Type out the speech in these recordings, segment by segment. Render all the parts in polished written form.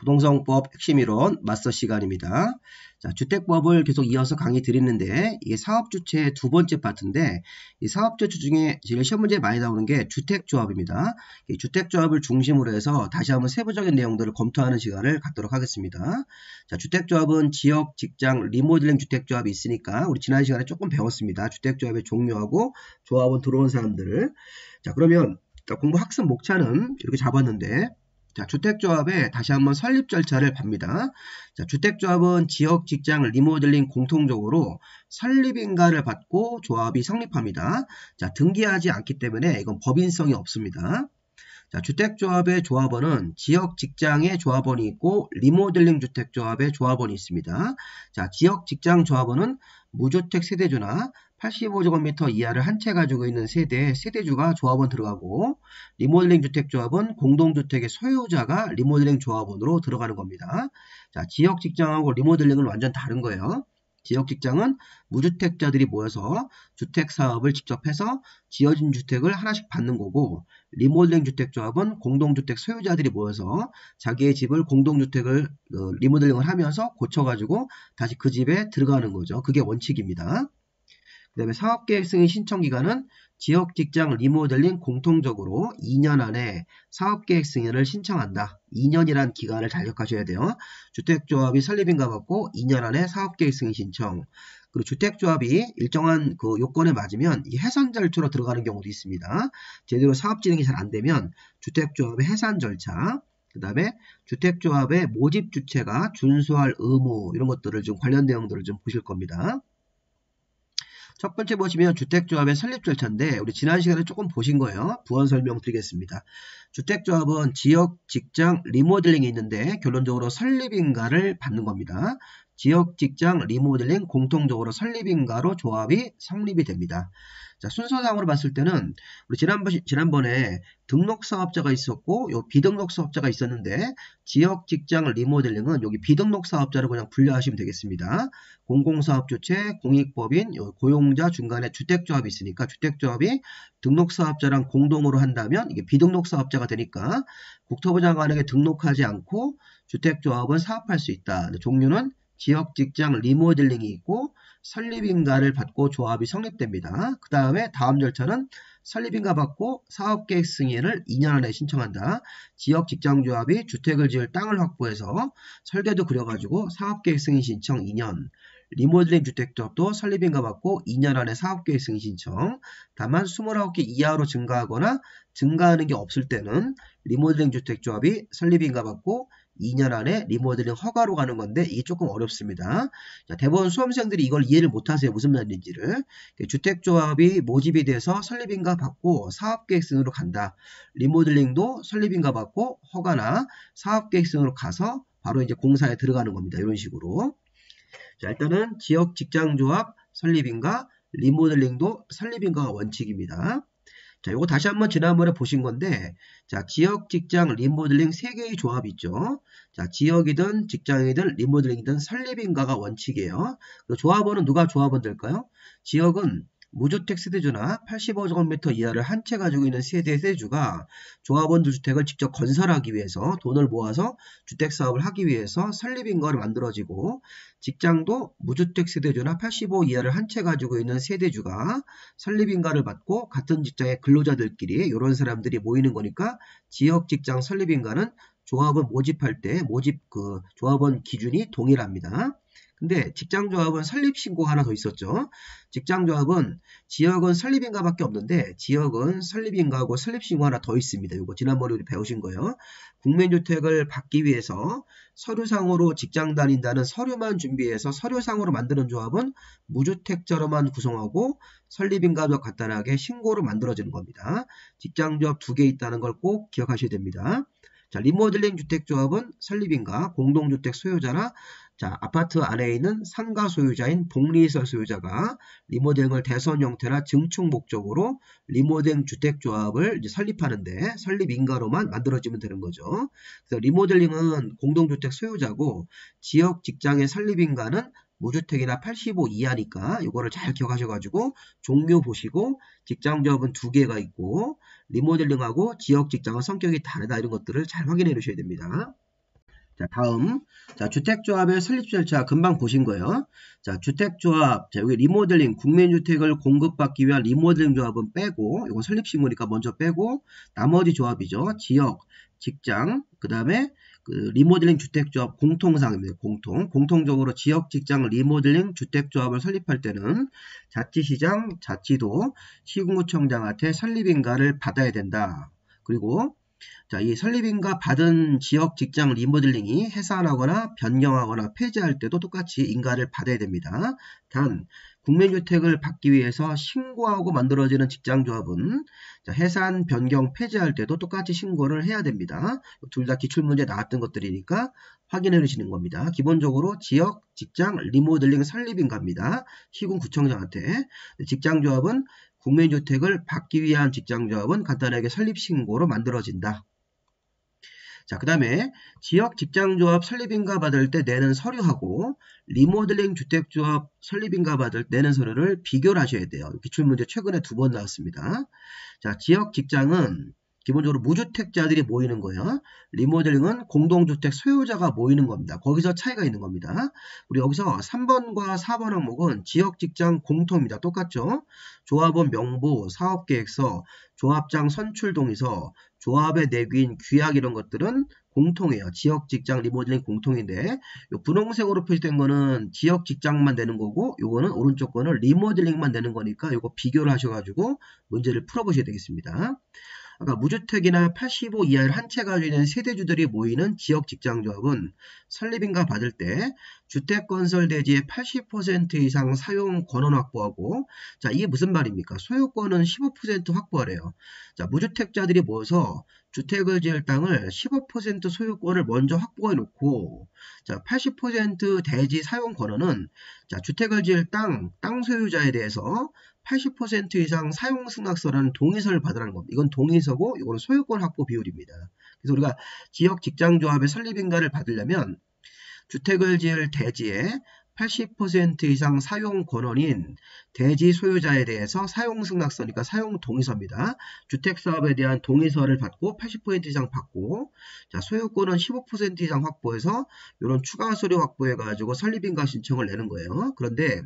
부동산법 핵심 이론 마스터 시간입니다. 자, 주택법을 계속 이어서 강의 드리는데 이게 사업주체의 두 번째 파트인데 이 사업주체 중에 제일 시험 문제에 많이 나오는 게 주택조합입니다. 이 주택조합을 중심으로 해서 다시 한번 세부적인 내용들을 검토하는 시간을 갖도록 하겠습니다. 자, 주택조합은 지역, 직장, 리모델링 주택조합이 있으니까 우리 지난 시간에 조금 배웠습니다. 주택조합의 종류하고 조합원 들어온 사람들을. 자, 그러면 공부 학습 목차는 이렇게 잡았는데 자, 주택조합에 다시 한번 설립 절차를 봅니다. 자, 주택조합은 지역, 직장, 리모델링 공통적으로 설립인가를 받고 조합이 성립합니다. 자, 등기하지 않기 때문에 이건 법인성이 없습니다. 자, 주택조합의 조합원은 지역, 직장의 조합원이 있고 리모델링 주택조합의 조합원이 있습니다. 자, 지역, 직장 조합원은 무주택 세대주나 85제곱미터 이하를 한 채 가지고 있는 세대주가 조합원 들어가고 리모델링 주택조합은 공동주택의 소유자가 리모델링 조합원으로 들어가는 겁니다. 자, 지역 직장하고 리모델링은 완전 다른 거예요. 지역 직장은 무주택자들이 모여서 주택사업을 직접 해서 지어진 주택을 하나씩 받는 거고 리모델링 주택조합은 공동주택 소유자들이 모여서 자기의 집을 공동주택을 리모델링을 하면서 고쳐가지고 다시 그 집에 들어가는 거죠. 그게 원칙입니다. 그 다음에 사업계획 승인 신청기간은 지역, 직장, 리모델링 공통적으로 2년 안에 사업계획 승인을 신청한다. 2년이란 기간을 잘 기억하셔야 돼요. 주택조합이 설립인가 받고 2년 안에 사업계획 승인 신청. 그리고 주택조합이 일정한 그 요건에 맞으면 이 해산 절차로 들어가는 경우도 있습니다. 제대로 사업 진행이 잘 안 되면 주택조합의 해산 절차, 그 다음에 주택조합의 모집 주체가 준수할 의무 이런 것들을 좀 관련 내용들을 좀 보실 겁니다. 첫 번째 보시면 주택조합의 설립 절차인데 우리 지난 시간에 조금 보신 거예요. 부연 설명 드리겠습니다. 주택조합은 지역, 직장, 리모델링이 있는데 결론적으로 설립인가를 받는 겁니다. 지역, 직장, 리모델링 공통적으로 설립인가로 조합이 성립이 됩니다. 자, 순서상으로 봤을 때는 우리 지난번에 등록사업자가 있었고 요 비등록사업자가 있었는데 지역, 직장, 리모델링은 여기 비등록사업자로 그냥 분류하시면 되겠습니다. 공공사업주체, 공익법인, 고용자 중간에 주택조합이 있으니까 주택조합이 등록사업자랑 공동으로 한다면 이게 비등록사업자가 되니까 국토부 장관에게 등록하지 않고 주택조합은 사업할 수 있다. 종류는 지역, 직장, 리모델링이 있고 설립인가를 받고 조합이 성립됩니다. 그 다음에 다음 절차는 설립인가 받고 사업계획 승인을 2년 안에 신청한다. 지역, 직장 조합이 주택을 지을 땅을 확보해서 설계도 그려가지고 사업계획 승인 신청 2년. 리모델링 주택조합도 설립인가 받고 2년 안에 사업계획 승인 신청. 다만 29개 이하로 증가하거나 증가하는 게 없을 때는 리모델링 주택조합이 설립인가 받고 2년 안에 리모델링 허가로 가는 건데 이게 조금 어렵습니다. 자, 대부분 수험생들이 이걸 이해를 못하세요. 무슨 말인지를. 주택조합이 모집이 돼서 설립인가 받고 사업계획승으로 간다. 리모델링도 설립인가 받고 허가나 사업계획승으로 가서 바로 이제 공사에 들어가는 겁니다. 이런 식으로. 자, 일단은 지역 직장조합 설립인가, 리모델링도 설립인가가 원칙입니다. 자, 요거 다시 한번 지난번에 보신 건데, 자, 지역, 직장, 리모델링 3개의 조합이 있죠. 자, 지역이든 직장이든 리모델링이든 설립인가가 원칙이에요. 조합원은 누가 조합원 될까요? 지역은 무주택 세대주나 85제곱미터 이하를 한 채 가지고 있는 세대주가 조합원들 주택을 직접 건설하기 위해서 돈을 모아서 주택사업을 하기 위해서 설립인가를 만들어지고 직장도 무주택 세대주나 85 이하를 한 채 가지고 있는 세대주가 설립인가를 받고 같은 직장의 근로자들끼리 이런 사람들이 모이는 거니까 지역 직장 설립인가는 조합원 모집할 때 조합원 기준이 동일합니다. 근데 직장조합은 설립신고가 하나 더 있었죠. 직장조합은 지역은 설립인가밖에 없는데 지역은 설립인가하고 설립신고 하나 더 있습니다. 이거 지난번에 우리 배우신 거예요. 국민주택을 받기 위해서 서류상으로 직장 다닌다는 서류만 준비해서 서류상으로 만드는 조합은 무주택자로만 구성하고 설립인가도 간단하게 신고로 만들어지는 겁니다. 직장조합 2개 있다는 걸 꼭 기억하셔야 됩니다. 자, 리모델링 주택조합은 설립인가, 공동주택 소유자나 자, 아파트 안에 있는 상가 소유자인 복리시설 소유자가 리모델링을 대선 형태나 증축 목적으로 리모델링 주택조합을 이제 설립하는데 설립인가로만 만들어지면 되는 거죠. 그래서 리모델링은 공동주택 소유자고 지역 직장의 설립인가는 무주택이나 85 이하니까 이거를 잘 기억하셔가지고 종류 보시고 직장조합은 2개가 있고 리모델링하고 지역 직장은 성격이 다르다 이런 것들을 잘 확인해 놓으셔야 됩니다. 자, 다음. 자, 주택조합의 설립 절차 금방 보신 거예요. 자, 주택조합. 자, 여기 리모델링, 국민주택을 공급받기 위한 리모델링 조합은 빼고, 이건 설립신고니까 먼저 빼고, 나머지 조합이죠. 지역, 직장, 그 다음에 리모델링 주택조합 공통사항입니다. 공통적으로 지역, 직장, 리모델링 주택조합을 설립할 때는 자치시장, 자치도, 시군구청장한테 설립인가를 받아야 된다. 그리고 자, 이 설립인가 받은 지역 직장 리모델링이 해산하거나 변경하거나 폐지할 때도 똑같이 인가를 받아야 됩니다. 단, 국민주택을 받기 위해서 신고하고 만들어지는 직장조합은 자, 해산, 변경, 폐지할 때도 똑같이 신고를 해야 됩니다. 둘 다 기출문제 나왔던 것들이니까 확인해 주시는 겁니다. 기본적으로 지역, 직장, 리모델링 설립인가입니다. 시군구청장한테. 직장조합은 국민주택을 받기 위한 직장조합은 간단하게 설립신고로 만들어진다. 자, 그 다음에 지역 직장조합 설립인가 받을 때 내는 서류하고 리모델링 주택조합 설립인가 받을 때 내는 서류를 비교를 하셔야 돼요. 기출문제 최근에 2번 나왔습니다. 자, 지역 직장은 기본적으로 무주택자들이 모이는 거예요. 리모델링은 공동주택 소유자가 모이는 겁니다. 거기서 차이가 있는 겁니다. 우리 여기서 3번과 4번 항목은 지역직장 공통입니다. 똑같죠? 조합원 명부, 사업계획서, 조합장 선출동의서, 조합의 내규인 규약 이런 것들은 공통이에요. 지역직장 리모델링 공통인데 요 분홍색으로 표시된 거는 지역직장만 내는 거고 요거는 오른쪽 거는 리모델링만 내는 거니까 요거 비교를 하셔가지고 문제를 풀어보셔야 되겠습니다. 아까 무주택이나 85 이하를 한 채 가지고 있는 세대주들이 모이는 지역 직장조합은 설립인가 받을 때 주택건설 대지의 80% 이상 사용 권원 확보하고 자 이게 무슨 말입니까? 소유권은 15% 확보하래요. 자 무주택자들이 모여서 주택을 지을 땅을 15% 소유권을 먼저 확보해 놓고 자 80% 대지 사용 권한은 자 주택을 지을 땅 소유자에 대해서 80% 이상 사용 승낙서라는 동의서를 받으라는 겁니다. 이건 동의서고 이거는 소유권 확보 비율입니다. 그래서 우리가 지역 직장조합의 설립인가를 받으려면 주택을 지을 대지에 80% 이상 사용 권한인 대지 소유자에 대해서 사용 승낙서니까 사용 동의서입니다. 주택사업에 대한 동의서를 받고 80% 이상 받고 자 소유권은 15% 이상 확보해서 이런 추가 서류 확보해가지고 설립인가 신청을 내는 거예요. 그런데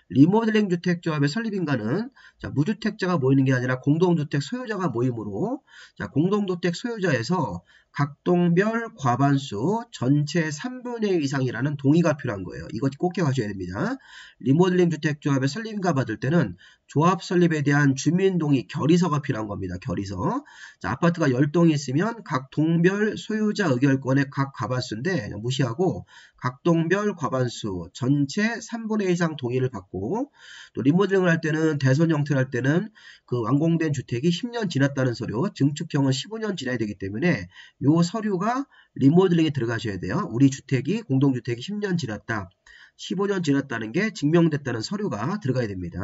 리모델링 주택조합의 설립인가는 자 무주택자가 모이는 게 아니라 공동주택 소유자가 모이므로 자 공동주택 소유자에서 각동별 과반수 전체 3분의 1 이상이라는 동의가 필요한 거예요. 이거 꼭 기억하셔야 됩니다. 리모델링 주택조합의 설립인가 받을 때는 조합 설립에 대한 주민동의 결의서가 필요한 겁니다. 결의서. 자, 아파트가 10동이 있으면 각 동별 소유자 의결권의 각 과반수인데 무시하고 각 동별 과반수 전체 3분의 1 이상 동의를 받고 또 리모델링을 할 때는 대선 형태를 할 때는 그 완공된 주택이 10년 지났다는 서류, 증축형은 15년 지나야 되기 때문에 요 서류가 리모델링에 들어가셔야 돼요. 우리 주택이 공동주택이 10년 지났다. 15년 지났다는 게 증명됐다는 서류가 들어가야 됩니다.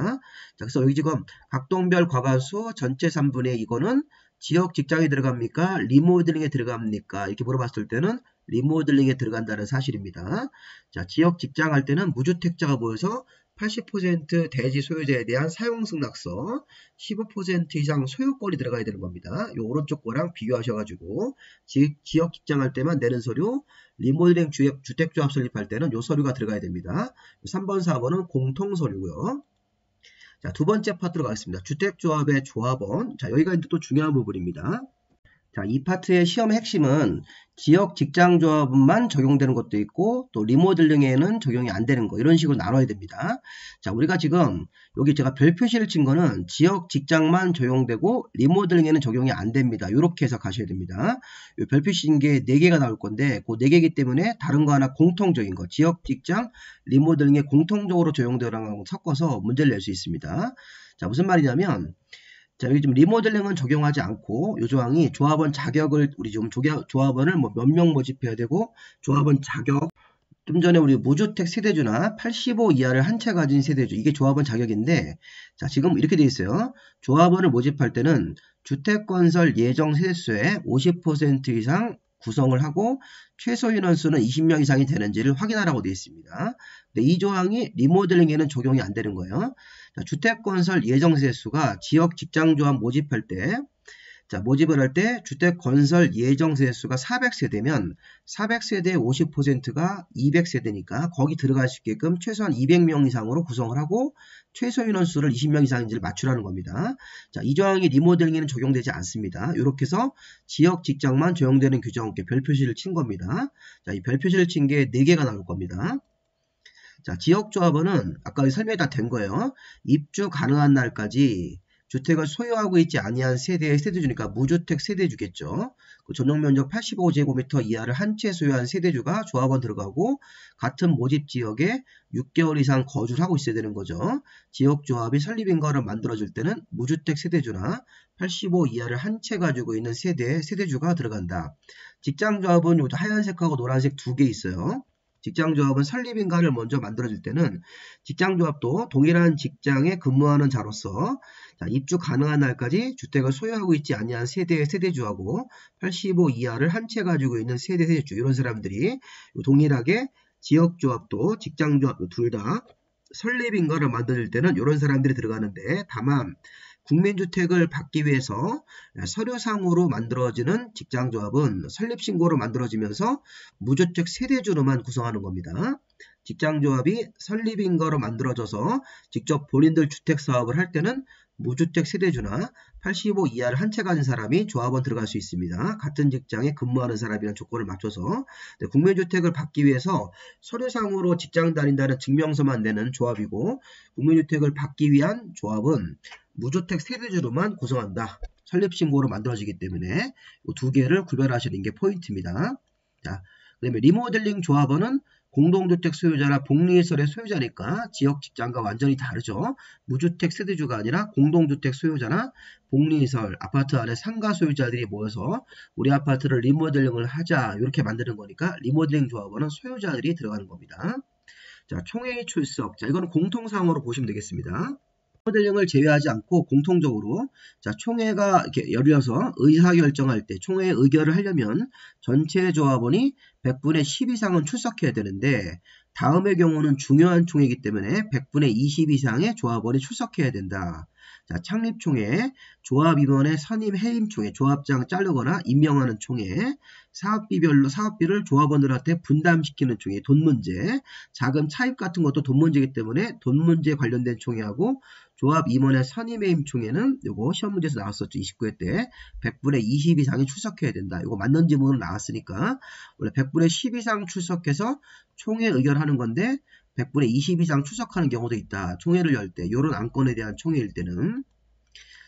자, 그래서 여기 지금 각동별 과반수 전체 3분의 2 이거는 지역 직장에 들어갑니까? 리모델링에 들어갑니까? 이렇게 물어봤을 때는 리모델링에 들어간다는 사실입니다. 자, 지역 직장 할 때는 무주택자가 모여서 80% 대지 소유자에 대한 사용승낙서 15% 이상 소유권이 들어가야 되는 겁니다. 이 오른쪽 거랑 비교하셔가지고 지역 직장할 때만 내는 서류 리모델링 주택조합 설립할 때는 이 서류가 들어가야 됩니다. 3번 4번은 공통서류고요. 자, 두 번째 파트로 가겠습니다. 주택조합의 조합원. 자, 여기가 이제 또 중요한 부분입니다. 자, 이 파트의 시험의 핵심은 지역 직장조합만 적용되는 것도 있고 또 리모델링에는 적용이 안 되는 거 이런 식으로 나눠야 됩니다. 자, 우리가 지금 여기 제가 별 표시를 친 거는 지역 직장만 적용되고 리모델링에는 적용이 안 됩니다. 이렇게 해서 가셔야 됩니다. 별 표시인 게 4개가 나올 건데 그 4개이기 때문에 다른 거 하나 공통적인 거 지역 직장 리모델링에 공통적으로 적용되는 거 섞어서 문제를 낼 수 있습니다. 자, 무슨 말이냐면 자, 여기 좀 리모델링은 적용하지 않고 이 조항이 조합원 자격을 우리 좀 조합원을 뭐 몇 명 모집해야 되고 조합원 자격 좀 전에 우리 무주택 세대주나 85 이하를 한 채 가진 세대주 이게 조합원 자격인데 자 지금 이렇게 돼 있어요. 조합원을 모집할 때는 주택건설 예정 세대수의 50% 이상 구성을 하고 최소 인원수는 20명 이상이 되는지를 확인하라고 되어 있습니다. 근데 이 조항이 리모델링에는 적용이 안 되는 거예요. 자, 주택건설 예정 세대수가 지역 직장조합 모집할 때 자, 모집을 할 때 주택 건설 예정 세대수가 400세대면 400세대의 50%가 200세대니까 거기 들어갈 수 있게끔 최소한 200명 이상으로 구성을 하고 최소 인원수를 20명 이상인지를 맞추라는 겁니다. 자, 이 조항이 리모델링에는 적용되지 않습니다. 이렇게 해서 지역 직장만 적용되는 규정, 별 표시를 친 겁니다. 자, 이 별 표시를 친 게 4개가 나올 겁니다. 자, 지역조합원은 아까 설명이 다 된 거예요. 입주 가능한 날까지 주택을 소유하고 있지 아니한 세대의 세대주니까 무주택 세대주겠죠. 그 전용면적 85제곱미터 이하를 한 채 소유한 세대주가 조합원 들어가고 같은 모집 지역에 6개월 이상 거주를 하고 있어야 되는 거죠. 지역조합이 설립인가를 만들어줄 때는 무주택 세대주나 85 이하를 한 채 가지고 있는 세대주가 들어간다. 직장조합은 요 하얀색하고 노란색 2개 있어요. 직장조합은 설립인가를 먼저 만들어줄 때는 직장조합도 동일한 직장에 근무하는 자로서 자, 입주 가능한 날까지 주택을 소유하고 있지 아니한 세대의 세대주하고 85 이하를 한 채 가지고 있는 세대주 이런 사람들이 동일하게 지역조합도 직장조합도 둘 다 설립인가를 만들 때는 이런 사람들이 들어가는데 다만 국민주택을 받기 위해서 서류상으로 만들어지는 직장조합은 설립신고로 만들어지면서 무주택 세대주로만 구성하는 겁니다. 직장조합이 설립인가로 만들어져서 직접 본인들 주택사업을 할 때는 무주택 세대주나 85 이하를 한 채 가진 사람이 조합원 들어갈 수 있습니다. 같은 직장에 근무하는 사람이라는 조건을 맞춰서 국민주택을 받기 위해서 서류상으로 직장 다닌다는 증명서만 내는 조합이고 국민주택을 받기 위한 조합은 무주택 세대주로만 구성한다. 설립신고로 만들어지기 때문에 이 2개를 구별하시는 게 포인트입니다. 자, 그 다음에 리모델링 조합원은 공동주택 소유자나 복리시설의 소유자니까 지역 직장과 완전히 다르죠. 무주택 세대주가 아니라 공동주택 소유자나 복리시설, 아파트 안에 상가 소유자들이 모여서 우리 아파트를 리모델링을 하자 이렇게 만드는 거니까 리모델링 조합원은 소유자들이 들어가는 겁니다. 자, 총회의 출석. 자, 이거는 공통사항으로 보시면 되겠습니다. 리모델링을 제외하지 않고 공통적으로 자, 총회가 이렇게 열려서 의사결정할 때 총회에 의결을 하려면 전체 조합원이 100분의 10 이상은 출석해야 되는데 다음의 경우는 중요한 총회이기 때문에 100분의 20 이상의 조합원이 출석해야 된다. 자, 창립총회, 조합임원의 선임 해임총회, 조합장 자르거나 임명하는 총회, 사업비별로 사업비를 조합원들한테 분담시키는 총회, 돈 문제, 자금 차입 같은 것도 돈 문제이기 때문에 돈 문제 관련된 총회하고 조합임원의 선임 해임 총회는 요거 시험 문제에서 나왔었죠. 29회 때 100분의 20 이상이 출석해야 된다. 이거 맞는 지문으로 나왔으니까 원래 100분의 10 이상 출석해서 총회 의결하는 건데 100분의 20 이상 출석하는 경우도 있다. 총회를 열 때, 이런 안건에 대한 총회일 때는.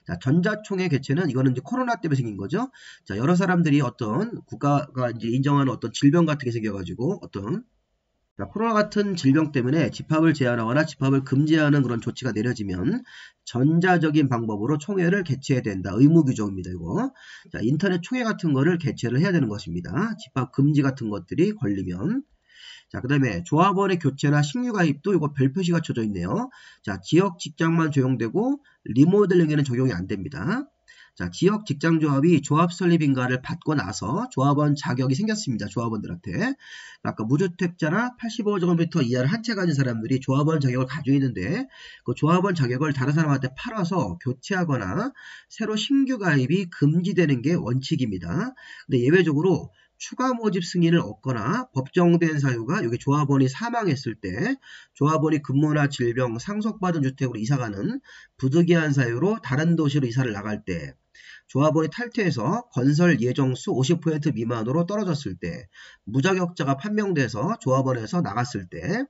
자, 전자총회 개최는 이거는 이제 코로나 때문에 생긴 거죠. 자, 여러 사람들이 어떤 국가가 이제 인정하는 어떤 질병 같은 게 생겨가지고 어떤 자, 코로나 같은 질병 때문에 집합을 제한하거나 집합을 금지하는 그런 조치가 내려지면 전자적인 방법으로 총회를 개최해야 된다. 의무 규정입니다. 이거. 자, 인터넷 총회 같은 거를 개최를 해야 되는 것입니다. 집합 금지 같은 것들이 걸리면. 자, 그 다음에 조합원의 교체나 신규 가입도 이거 별 표시가 쳐져 있네요. 자, 지역 직장만 적용되고 리모델링에는 적용이 안 됩니다. 자, 지역 직장조합이 조합 설립인가를 받고 나서 조합원 자격이 생겼습니다. 조합원들한테. 아까 무주택자나 85제곱미터 이하를 한 채 가진 사람들이 조합원 자격을 가지고 있는데 그 조합원 자격을 다른 사람한테 팔아서 교체하거나 새로 신규 가입이 금지되는 게 원칙입니다. 근데 예외적으로 추가 모집 승인을 얻거나 법정된 사유가 여기 조합원이 사망했을 때 조합원이 근무나 질병, 상속받은 주택으로 이사가는 부득이한 사유로 다른 도시로 이사를 나갈 때 조합원이 탈퇴해서 건설 예정수 50% 미만으로 떨어졌을 때 무자격자가 판명돼서 조합원에서 나갔을 때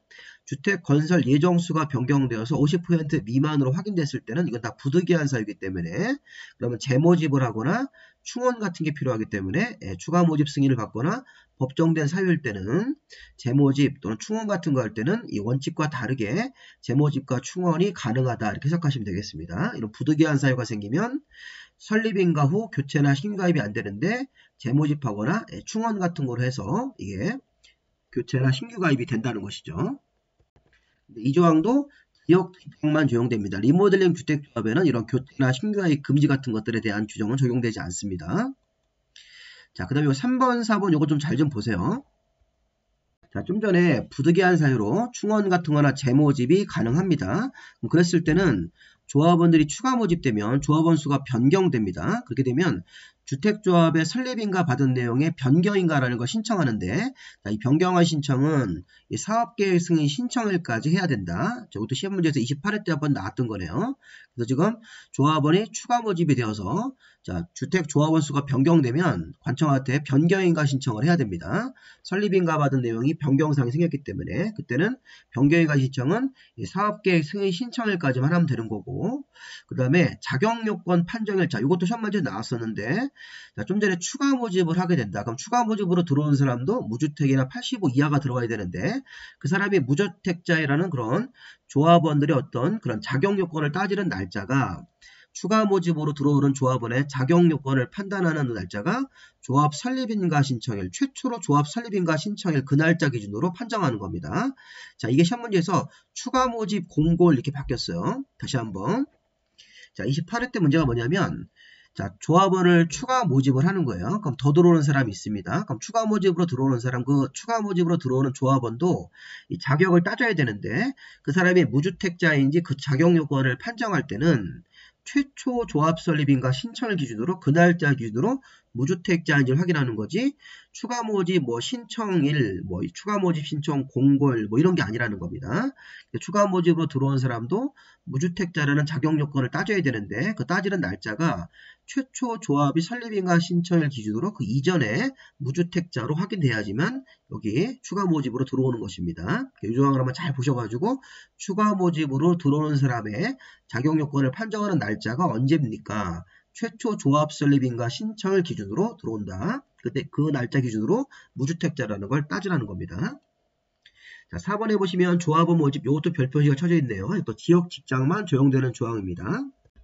주택 건설 예정수가 변경되어서 50% 미만으로 확인됐을 때는 이건 다 부득이한 사유이기 때문에 그러면 재모집을 하거나 충원 같은 게 필요하기 때문에 추가 모집 승인을 받거나 법정된 사유일 때는 재모집 또는 충원 같은 거 할 때는 이 원칙과 다르게 재모집과 충원이 가능하다 이렇게 해석하시면 되겠습니다. 이런 부득이한 사유가 생기면 설립인가 후 교체나 신가입이 안 되는데 재모집하거나 충원 같은 걸로 해서 이게 교체나 신규 가입이 된다는 것이죠. 이 조항도 지역 직장만 적용됩니다. 리모델링 주택조합에는 이런 교체나 신규 가입 금지 같은 것들에 대한 규정은 적용되지 않습니다. 자, 그 다음에 3번, 4번 요거 좀 잘 좀 보세요. 자, 좀 전에 부득이한 사유로 충원 같은 거나 재모집이 가능합니다. 그랬을 때는 조합원들이 추가 모집되면 조합원 수가 변경됩니다. 그렇게 되면 주택조합의 설립인가 받은 내용의 변경인가라는 걸 신청하는데, 이 변경한 신청은 이 사업계획 승인 신청일까지 해야 된다. 저것도 시험 문제에서 28회 때 한번 나왔던 거네요. 그래서 지금 조합원이 추가 모집이 되어서 주택조합원 수가 변경되면 관청한테 변경인가 신청을 해야 됩니다. 설립인가 받은 내용이 변경사항이 생겼기 때문에 그때는 변경인가 신청은 이 사업계획 승인 신청일까지만 하면 되는 거고, 그 다음에 자격요건 판정일자, 이것도 시험 문제에 나왔었는데, 좀 전에 추가 모집을 하게 된다. 그럼 추가 모집으로 들어오는 사람도 무주택이나 85 이하가 들어가야 되는데, 그 사람이 무주택자이라는 그런 조합원들의 어떤 그런 자격요건을 따지는 날짜가, 추가 모집으로 들어오는 조합원의 자격요건을 판단하는 날짜가 조합 설립인가 신청일, 최초로 조합 설립인가 신청일 그 날짜 기준으로 판정하는 겁니다. 자, 이게 시험 문제에서 추가 모집 공고 이렇게 바뀌었어요. 다시 한번. 자, 28회 때 문제가 뭐냐면, 조합원을 추가 모집을 하는 거예요. 그럼 더 들어오는 사람이 있습니다. 그럼 추가 모집으로 들어오는 사람, 그 추가 모집으로 들어오는 조합원도 이 자격을 따져야 되는데, 그 사람이 무주택자인지 그 자격 요건을 판정할 때는 최초 조합 설립인가 신청을 기준으로 그 날짜 기준으로 무주택자인지를 확인하는 거지, 추가 모집 신청일, 추가 모집 신청 공고일 이런 게 아니라는 겁니다. 추가 모집으로 들어온 사람도 무주택자라는 자격 요건을 따져야 되는데, 그 따지는 날짜가 최초 조합이 설립인가 신청일 기준으로 그 이전에 무주택자로 확인돼야지만 여기 추가 모집으로 들어오는 것입니다. 이 조항을 한번 잘 보셔가지고 추가 모집으로 들어오는 사람의 자격 요건을 판정하는 날짜가 언제입니까? 최초 조합 설립인가 신청을 기준으로 들어온다. 그때 그 날짜 기준으로 무주택자라는 걸 따지라는 겁니다. 자, 4번에 보시면 조합원 모집, 이것도 별표시가 쳐져 있네요. 또 지역 직장만 적용되는 조항입니다.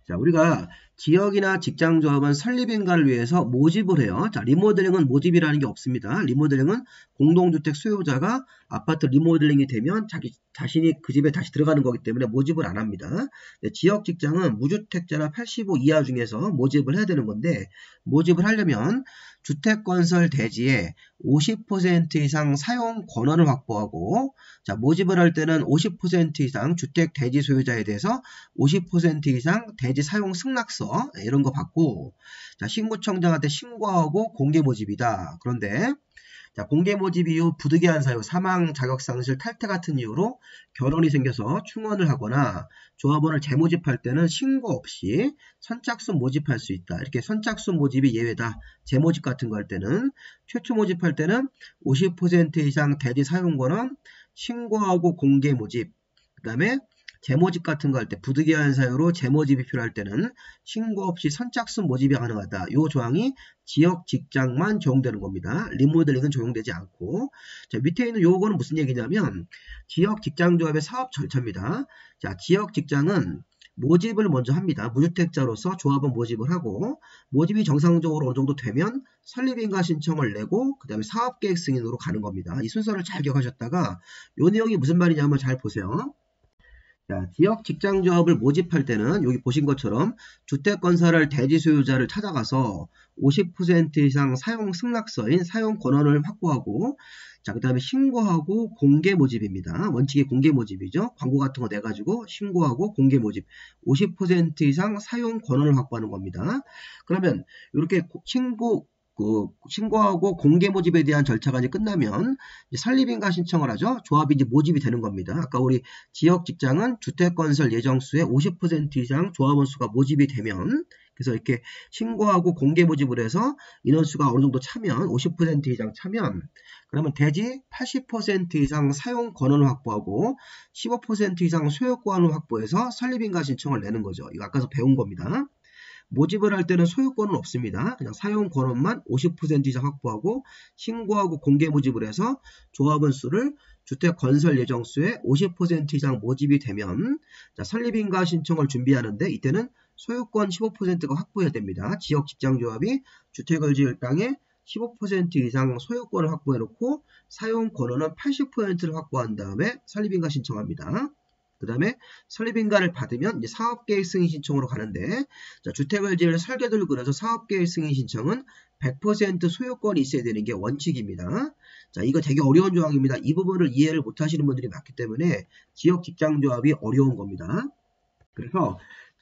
자, 우리가 지역이나 직장 조합은 설립인가를 위해서 모집을 해요. 자, 리모델링은 모집이라는 게 없습니다. 리모델링은 공동주택 소유자가 아파트 리모델링이 되면 자신이 그 집에 다시 들어가는 거기 때문에 모집을 안 합니다. 지역 직장은 무주택자나 85 이하 중에서 모집을 해야 되는 건데, 모집을 하려면 주택건설 대지에 50% 이상 사용 권한을 확보하고, 자, 모집을 할 때는 50% 이상 주택 대지 소유자에 대해서 50% 이상 대지 사용 승낙서 이런 거 받고, 자, 신고청장한테 신고하고 공개 모집이다. 그런데 자, 공개 모집 이후 부득이한 사유, 사망, 자격상실, 탈퇴 같은 이유로 결혼이 생겨서 충원을 하거나 조합원을 재모집할 때는 신고 없이 선착순 모집할 수 있다. 이렇게 선착순 모집이 예외다. 재모집 같은 거 할 때는, 최초 모집할 때는 50% 이상 대지 사용권은 신고하고 공개 모집, 그 다음에 재모집 같은 거 할 때 부득이한 사유로 재모집이 필요할 때는 신고 없이 선착순 모집이 가능하다. 이 조항이 지역 직장만 적용되는 겁니다. 리모델링은 적용되지 않고. 자, 밑에 있는 요거는 무슨 얘기냐면 지역 직장조합의 사업 절차입니다. 자, 지역 직장은 모집을 먼저 합니다. 무주택자로서 조합원 모집을 하고, 모집이 정상적으로 어느 정도 되면 설립인가 신청을 내고 그 다음에 사업계획 승인으로 가는 겁니다. 이 순서를 잘 기억하셨다가 이 내용이 무슨 말이냐 한번 잘 보세요. 자, 지역 직장조합을 모집할 때는 여기 보신 것처럼 주택건설을 대지 소유자를 찾아가서 50% 이상 사용 승낙서인 사용 권한을 확보하고, 자, 그 다음에 신고하고 공개 모집입니다. 원칙이 공개 모집이죠. 광고 같은 거 내가지고 신고하고 공개 모집, 50% 이상 사용 권한을 확보하는 겁니다. 그러면 이렇게 신고하고 공개 모집에 대한 절차가 이제 끝나면 이제 설립인가 신청을 하죠. 조합이 이제 모집이 되는 겁니다. 아까 우리 지역 직장은 주택건설 예정수의 50% 이상 조합원 수가 모집이 되면, 그래서 이렇게 신고하고 공개 모집을 해서 인원수가 어느 정도 차면, 50% 이상 차면, 그러면 대지 80% 이상 사용 권한을 확보하고 15% 이상 소유권을 확보해서 설립인가 신청을 내는 거죠. 이거 아까서 배운 겁니다. 모집을 할 때는 소유권은 없습니다. 그냥 사용 권한만 50% 이상 확보하고 신고하고 공개 모집을 해서 조합원 수를 주택 건설 예정 수의 50% 이상 모집이 되면, 자, 설립인가 신청을 준비하는데 이때는 소유권 15%가 확보해야 됩니다. 지역 직장조합이 주택을 지을 땅에 15% 이상 소유권을 확보해 놓고 사용 권한은 80%를 확보한 다음에 설립인가 신청합니다. 그 다음에 설립인가를 받으면 이제 사업계획 승인 신청으로 가는데, 자, 주택을 지을 설계도를 그려서 사업계획 승인 신청은 100% 소유권이 있어야 되는 게 원칙입니다. 자, 이거 되게 어려운 조항입니다. 이 부분을 이해를 못 하시는 분들이 많기 때문에 지역 직장조합이 어려운 겁니다. 그래서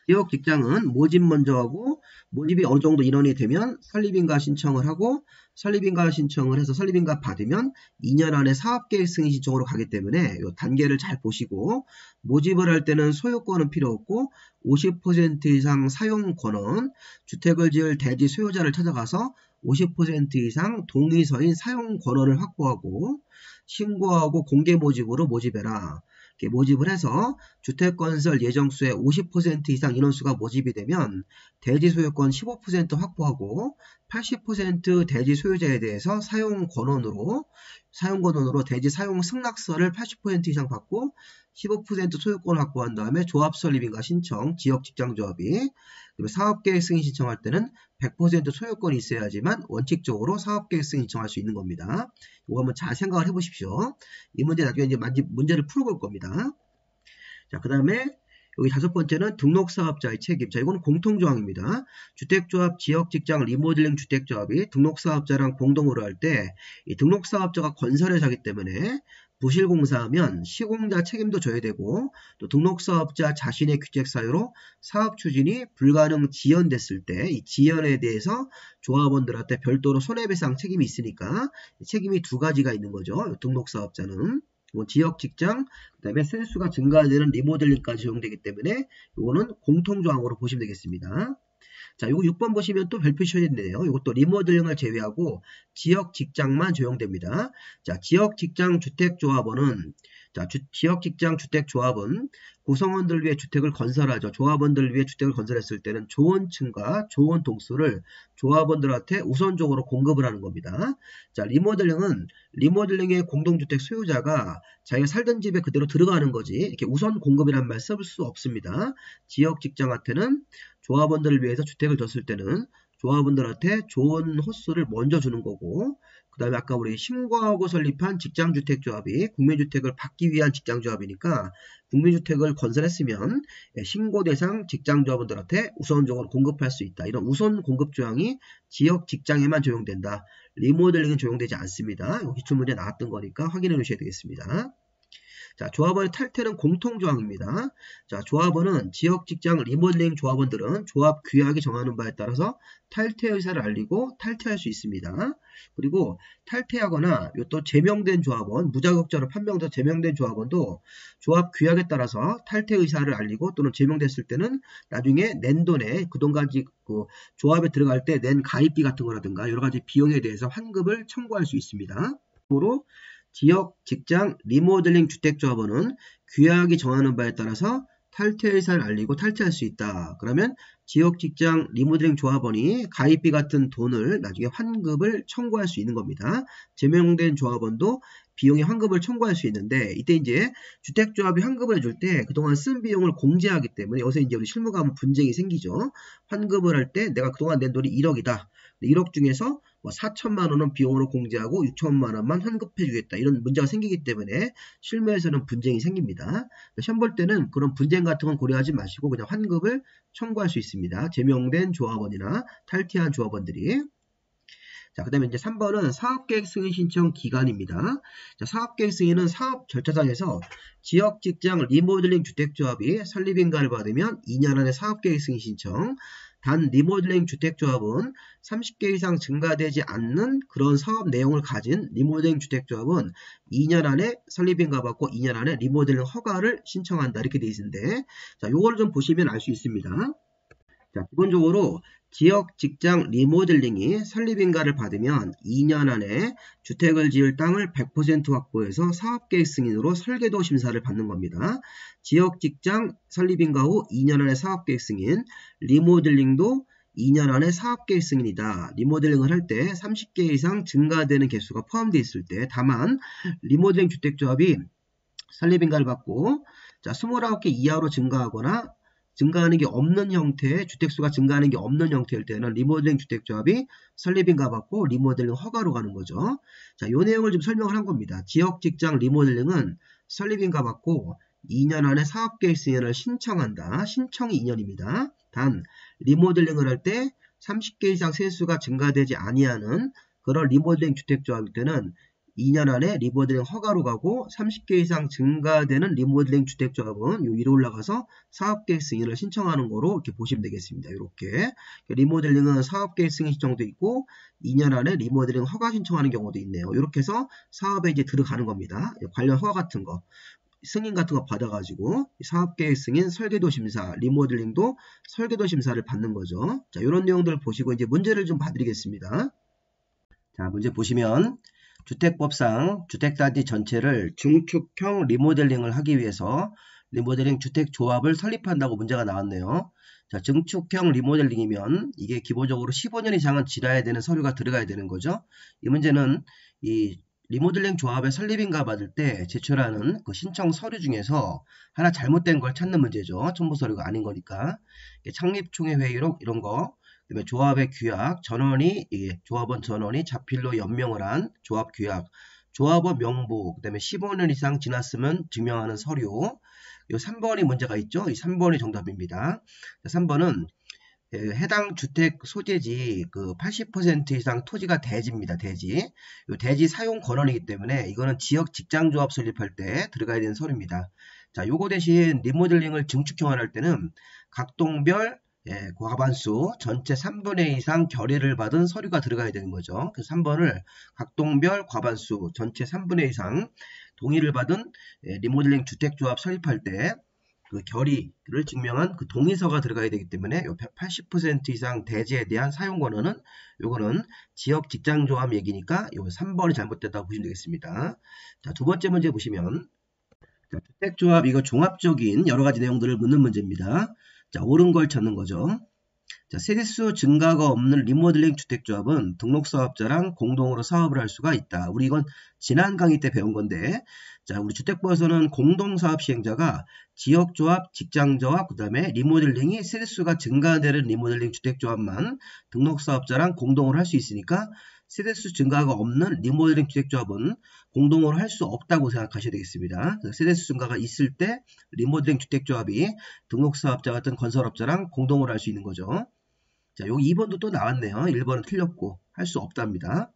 지역 직장은 모집 먼저 하고 모집이 어느 정도 인원이 되면 설립인가 신청을 하고 설립인가 신청을 해서 설립인가 받으면 2년 안에 사업계획 승인 신청으로 가기 때문에 이 단계를 잘 보시고 모집을 할 때는 소유권은 필요 없고 50% 이상 사용 권은 주택을 지을 대지 소유자를 찾아가서 50% 이상 동의서인 사용 권한을 확보하고 신고하고 공개 모집으로 모집해라. 이렇게 모집을 해서 주택건설 예정수의 50% 이상 인원수가 모집이 되면 대지 소유권 15% 확보하고 80% 대지 소유자에 대해서 사용 권한으로 대지 사용 승낙서를 80% 이상 받고 15% 소유권을 확보한 다음에 조합 설립인가 신청, 지역 직장조합이 사업계획 승인 신청할 때는 100% 소유권이 있어야지만 원칙적으로 사업계획 승인 신청할 수 있는 겁니다. 이거 한번 잘 생각을 해보십시오. 이 문제 나중에 이제 문제를 풀어볼 겁니다. 자, 그 다음에 여기 5번째는 등록사업자의 책임. 자, 이거는 공통조항입니다. 주택조합, 지역직장, 리모델링 주택조합이 등록사업자랑 공동으로 할 때 이 등록사업자가 건설회사이기 때문에 부실공사하면 시공자 책임도 져야 되고 또 등록사업자 자신의 규책 사유로 사업 추진이 불가능 지연됐을 때 이 지연에 대해서 조합원들한테 별도로 손해배상 책임이 있으니까 책임이 두 가지가 있는 거죠. 등록사업자는. 지역 직장, 그 다음에 세수가 증가되는 리모델링까지 적용되기 때문에 이거는 공통조항으로 보시면 되겠습니다. 자, 요거 6번 보시면 또 별표 시험인데요. 이것도 리모델링을 제외하고 지역 직장만 적용됩니다. 자, 지역 직장 주택조합원은 지역 직장 주택조합은 구성원들 위해 주택을 건설하죠. 조합원들을 위해 주택을 건설했을 때는 좋은 층과 좋은 동수를 조합원들한테 우선적으로 공급을 하는 겁니다. 자, 리모델링의 공동주택 소유자가 자기가 살던 집에 그대로 들어가는 거지 이렇게 우선 공급이란 말 쓸 수 없습니다. 지역 직장한테는 조합원들을 위해서 주택을 줬을 때는 조합원들한테 좋은 호수를 먼저 주는 거고 그 다음에 아까 우리 신고하고 설립한 직장주택조합이 국민주택을 받기 위한 직장조합이니까 국민주택을 건설했으면 신고 대상 직장조합원들한테 우선적으로 공급할 수 있다. 이런 우선 공급 조항이 지역 직장에만 적용된다. 리모델링은 적용되지 않습니다. 기출문제 나왔던 거니까 확인해 주셔야 되겠습니다. 자, 조합원의 탈퇴는 공통조항입니다. 자, 조합원은 지역직장 리모델링 조합원들은 조합 규약이 정하는 바에 따라서 탈퇴 의사를 알리고 탈퇴할 수 있습니다. 그리고 탈퇴하거나 또 제명된 조합원, 무자격자로 판명돼서 제명된 조합원도 조합 규약에 따라서 탈퇴 의사를 알리고 또는 제명됐을 때는 나중에 낸 돈에 그동안 조합에 들어갈 때 낸 가입비 같은 거라든가 여러 가지 비용에 대해서 환급을 청구할 수 있습니다. 지역, 직장, 리모델링 주택조합원은 규약이 정하는 바에 따라서 탈퇴 의사를 알리고 탈퇴할 수 있다. 그러면 지역, 직장, 리모델링 조합원이 가입비 같은 돈을 나중에 환급을 청구할 수 있는 겁니다. 제명된 조합원도 비용의 환급을 청구할 수 있는데 이때 이제 주택조합이 환급을 해줄 때 그동안 쓴 비용을 공제하기 때문에 여기서 이제 우리 실무 가면 분쟁이 생기죠. 환급을 할 때 내가 그동안 낸 돈이 1억이다. 1억 중에서 4천만 원은 비용으로 공제하고 6천만 원만 환급해 주겠다. 이런 문제가 생기기 때문에 실무에서는 분쟁이 생깁니다. 시험 볼 때는 그런 분쟁 같은 건 고려하지 마시고 그냥 환급을 청구할 수 있습니다. 제명된 조합원이나 탈퇴한 조합원들이. 자, 그 다음에 이제 3번은 사업계획 승인 신청 기간입니다. 자, 사업계획 승인은 사업 절차상에서 지역, 직장, 리모델링 주택조합이 설립인가를 받으면 2년 안에 사업계획 승인 신청, 단 리모델링 주택조합은 30개 이상 증가되지 않는 그런 사업 내용을 가진 리모델링 주택조합은 2년 안에 설립인가 받고 2년 안에 리모델링 허가를 신청한다. 이렇게 되어 있는데 자, 요거를 좀 보시면 알 수 있습니다. 자, 기본적으로 지역, 직장, 리모델링이 설립인가를 받으면 2년 안에 주택을 지을 땅을 100% 확보해서 사업계획 승인으로 설계도 심사를 받는 겁니다. 지역, 직장, 설립인가 후 2년 안에 사업계획 승인, 리모델링도 2년 안에 사업계획 승인이다. 리모델링을 할 때 30개 이상 증가되는 개수가 포함되어 있을 때 다만 리모델링 주택조합이 설립인가를 받고 자, 29개 이하로 증가하는 게 없는 형태의 주택수가 증가하는 게 없는 형태일 때는 리모델링 주택조합이 설립인가 받고 리모델링 허가로 가는 거죠. 자, 요 내용을 좀 설명을 한 겁니다. 지역, 직장, 리모델링은 설립인가 받고 2년 안에 사업계획 승인을 신청한다. 신청이 2년입니다. 단 리모델링을 할 때 30개 이상 세수가 증가되지 아니하는 그런 리모델링 주택조합일 때는 2년 안에 리모델링 허가로 가고 30개 이상 증가되는 리모델링 주택조합은 요 위로 올라가서 사업계획 승인을 신청하는 거로 이렇게 보시면 되겠습니다. 이렇게 리모델링은 사업계획 승인 신청도 있고 2년 안에 리모델링 허가 신청하는 경우도 있네요. 이렇게 해서 사업에 이제 들어가는 겁니다. 관련 허가 같은 거. 승인 같은 거 받아가지고 사업계획 승인, 설계도 심사, 리모델링도 설계도 심사를 받는 거죠. 자, 이런 내용들을 보시고 이제 문제를 좀 봐드리겠습니다. 자, 문제 보시면 주택법상 주택단지 전체를 중축형 리모델링을 하기 위해서 리모델링 주택조합을 설립한다고 문제가 나왔네요. 자, 증축형 리모델링이면 이게 기본적으로 15년 이상은 지나야 되는 서류가 들어가야 되는 거죠. 이 문제는 이 리모델링 조합의 설립인가 받을 때 제출하는 그 신청 서류 중에서 하나 잘못된 걸 찾는 문제죠. 첨부 서류가 아닌 거니까. 창립총회 회의록 이런 거, 그다음에 조합의 규약, 전원이 조합원 전원이 자필로 연명을 한 조합 규약, 조합원 명부, 그다음에 15년 이상 지났으면 증명하는 서류. 이 3번이 문제가 있죠. 이 3번이 정답입니다. 3번은 해당 주택 소재지 그 80% 이상 토지가 대지입니다. 대지. 이 대지 사용 권한이기 때문에 이거는 지역 직장조합 설립할 때 들어가야 되는 서류입니다. 자, 요거 대신 리모델링을 증축형을 할 때는 각동별 과반수 전체 3분의 2 이상 결의를 받은 서류가 들어가야 되는 거죠. 그래서 3번을 각동별 과반수 전체 3분의 2 이상 동의를 받은 리모델링 주택조합 설립할 때 그 결의를 증명한 그 동의서가 들어가야 되기 때문에 80% 이상 대지에 대한 사용 권한은 요거는 지역 직장조합 얘기니까 요 3번이 잘못됐다고 보시면 되겠습니다. 자, 두 번째 문제 보시면 자, 주택조합 이거 종합적인 여러 가지 내용들을 묻는 문제입니다. 자, 옳은 걸 찾는 거죠. 자, 세대수 증가가 없는 리모델링 주택조합은 등록사업자랑 공동으로 사업을 할 수가 있다. 우리 이건 지난 강의 때 배운 건데, 자, 우리 주택법에서는 공동사업 시행자가 지역조합, 직장조합, 그 다음에 리모델링이 세대수가 증가되는 리모델링 주택조합만 등록사업자랑 공동으로 할 수 있으니까 세대수 증가가 없는 리모델링 주택조합은 공동으로 할 수 없다고 생각하셔야 되겠습니다. 세대수 증가가 있을 때 리모델링 주택조합이 등록사업자 같은 건설업자랑 공동으로 할 수 있는 거죠. 자, 여기 2번도 또 나왔네요. 1번은 틀렸고 할 수 없답니다.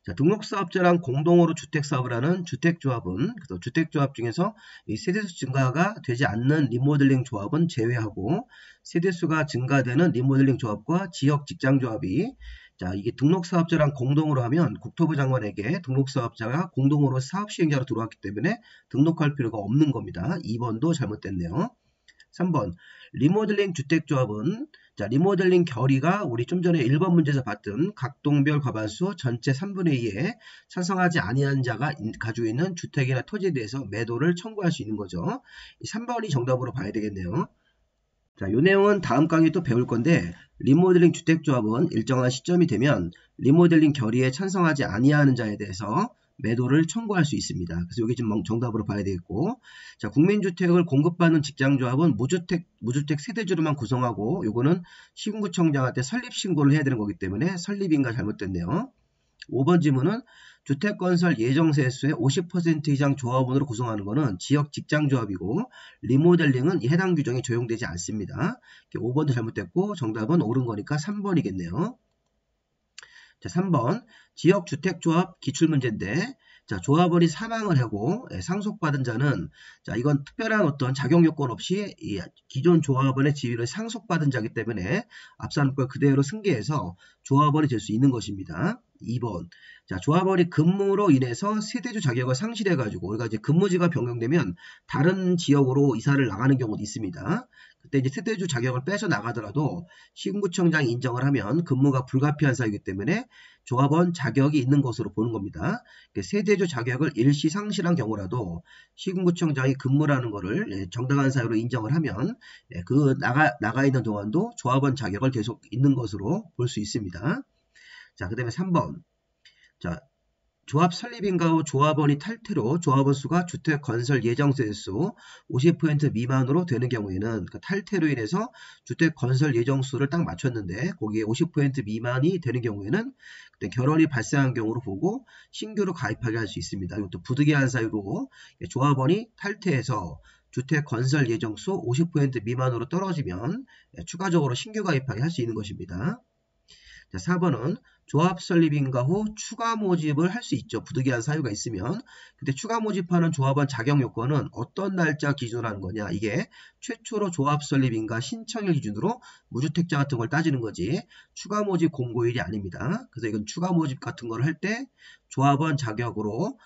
자, 등록사업자랑 공동으로 주택사업을 하는 주택조합은 주택조합 중에서 이 세대수 증가가 되지 않는 리모델링 조합은 제외하고 세대수가 증가되는 리모델링 조합과 지역 직장조합이 자, 이게 등록사업자랑 공동으로 하면 국토부 장관에게 등록사업자가 공동으로 사업시행자로 들어왔기 때문에 등록할 필요가 없는 겁니다. 2번도 잘못됐네요. 3번 리모델링 주택조합은 자, 리모델링 결의가 우리 좀 전에 1번 문제에서 봤던 각동별 과반수 전체 3분의 2에 찬성하지 아니한 자가 가지고 있는 주택이나 토지에 대해서 매도를 청구할 수 있는 거죠. 3번이 정답으로 봐야 되겠네요. 자, 이 내용은 다음 강의에 또 배울 건데 리모델링 주택조합은 일정한 시점이 되면 리모델링 결의에 찬성하지 아니하는 자에 대해서 매도를 청구할 수 있습니다. 그래서 여기 지금 정답으로 봐야 되겠고, 자, 국민주택을 공급받는 직장조합은 무주택 세대주로만 구성하고, 요거는 시군구청장한테 설립신고를 해야 되는 거기 때문에 설립인가 잘못됐네요. 5번 질문은 주택건설 예정세수의 50% 이상 조합원으로 구성하는 것은 지역 직장조합이고, 리모델링은 해당 규정이 적용되지 않습니다. 5번도 잘못됐고, 정답은 옳은 거니까 3번이겠네요. 자, 3번 지역주택조합 기출문제인데 자, 조합원이 사망을 하고 상속받은 자는 자, 이건 특별한 어떤 작용요건 없이 이 기존 조합원의 지위를 상속받은 자이기 때문에 앞선 걸 그대로 승계해서 조합원이 될 수 있는 것입니다. 2번 자, 조합원이 근무로 인해서 세대주 자격을 상실해가지고 우리가 이제 근무지가 변경되면 다른 지역으로 이사를 나가는 경우도 있습니다. 그때 이제 세대주 자격을 빼서 나가더라도 시군구청장이 인정을 하면 근무가 불가피한 사유이기 때문에 조합원 자격이 있는 것으로 보는 겁니다. 세대주 자격을 일시 상실한 경우라도 시군구청장이 근무라는 것을 정당한 사유로 인정을 하면 그 나가 있는 동안도 조합원 자격을 계속 있는 것으로 볼 수 있습니다. 자, 그 다음에 3번. 자, 조합 설립인가 후 조합원이 탈퇴로 조합원 수가 주택 건설 예정 세대수 50% 미만으로 되는 경우에는 그 탈퇴로 인해서 주택 건설 예정 수를 딱 맞췄는데 거기에 50% 미만이 되는 경우에는 그때 결혼이 발생한 경우로 보고 신규로 가입하게 할 수 있습니다. 이것도 부득이한 사유로 조합원이 탈퇴해서 주택 건설 예정 수 50% 미만으로 떨어지면 추가적으로 신규 가입하게 할 수 있는 것입니다. 자, 4번은 조합 설립인가 후 추가 모집을 할 수 있죠. 부득이한 사유가 있으면. 근데 추가 모집하는 조합원 자격 요건은 어떤 날짜 기준으로 하는 거냐. 이게 최초로 조합 설립인가 신청일 기준으로 무주택자 같은 걸 따지는 거지. 추가 모집 공고일이 아닙니다. 그래서 이건 추가 모집 같은 걸 할 때 조합원 자격으로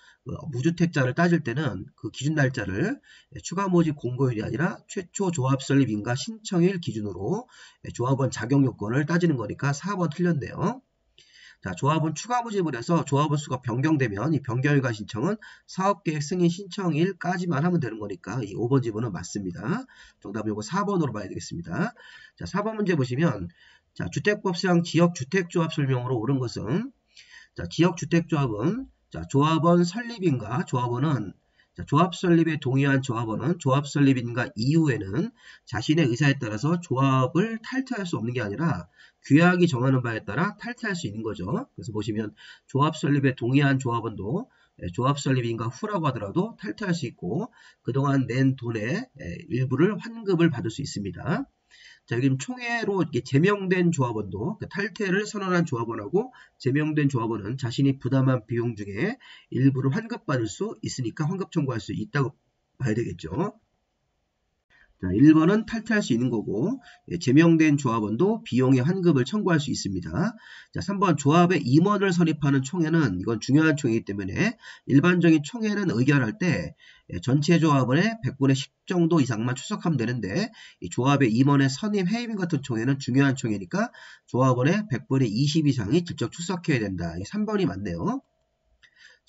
무주택자를 따질 때는 그 기준 날짜를 추가 모집 공고일이 아니라 최초 조합 설립인가 신청일 기준으로 조합원 자격 요건을 따지는 거니까 4번 틀렸네요. 자, 조합은 추가 모집을 해서 조합원 수가 변경되면 이 변경일과 신청은 사업계획 승인 신청일까지만 하면 되는 거니까 이 5번 지문은 맞습니다. 정답은 요거 4번으로 봐야 되겠습니다. 자, 4번 문제 보시면 자, 주택법상 지역주택조합 설명으로 옳은 것은 자, 지역주택조합은 자, 조합원 설립인가 조합원은 자, 조합 설립에 동의한 조합원은 조합 설립인가 이후에는 자신의 의사에 따라서 조합을 탈퇴할 수 없는 게 아니라 규약이 정하는 바에 따라 탈퇴할 수 있는 거죠. 그래서 보시면 조합 설립에 동의한 조합원도 조합 설립인가 후라고 하더라도 탈퇴할 수 있고 그동안 낸 돈의 일부를 환급을 받을 수 있습니다. 자, 여기 총회로 이렇게 제명된 조합원도 탈퇴를 선언한 조합원하고 제명된 조합원은 자신이 부담한 비용 중에 일부를 환급받을 수 있으니까 환급 청구할 수 있다고 봐야 되겠죠. 자, 1번은 탈퇴할 수 있는 거고 제명된 조합원도 비용의 환급을 청구할 수 있습니다. 자, 3번 조합의 임원을 선임하는 총회는 이건 중요한 총회이기 때문에 일반적인 총회는 의결할 때 전체 조합원의 100분의 10 정도 이상만 출석하면 되는데 이 조합의 임원의 선임 해임 같은 총회는 중요한 총회니까 조합원의 100분의 20 이상이 직접 출석해야 된다. 3번이 맞네요.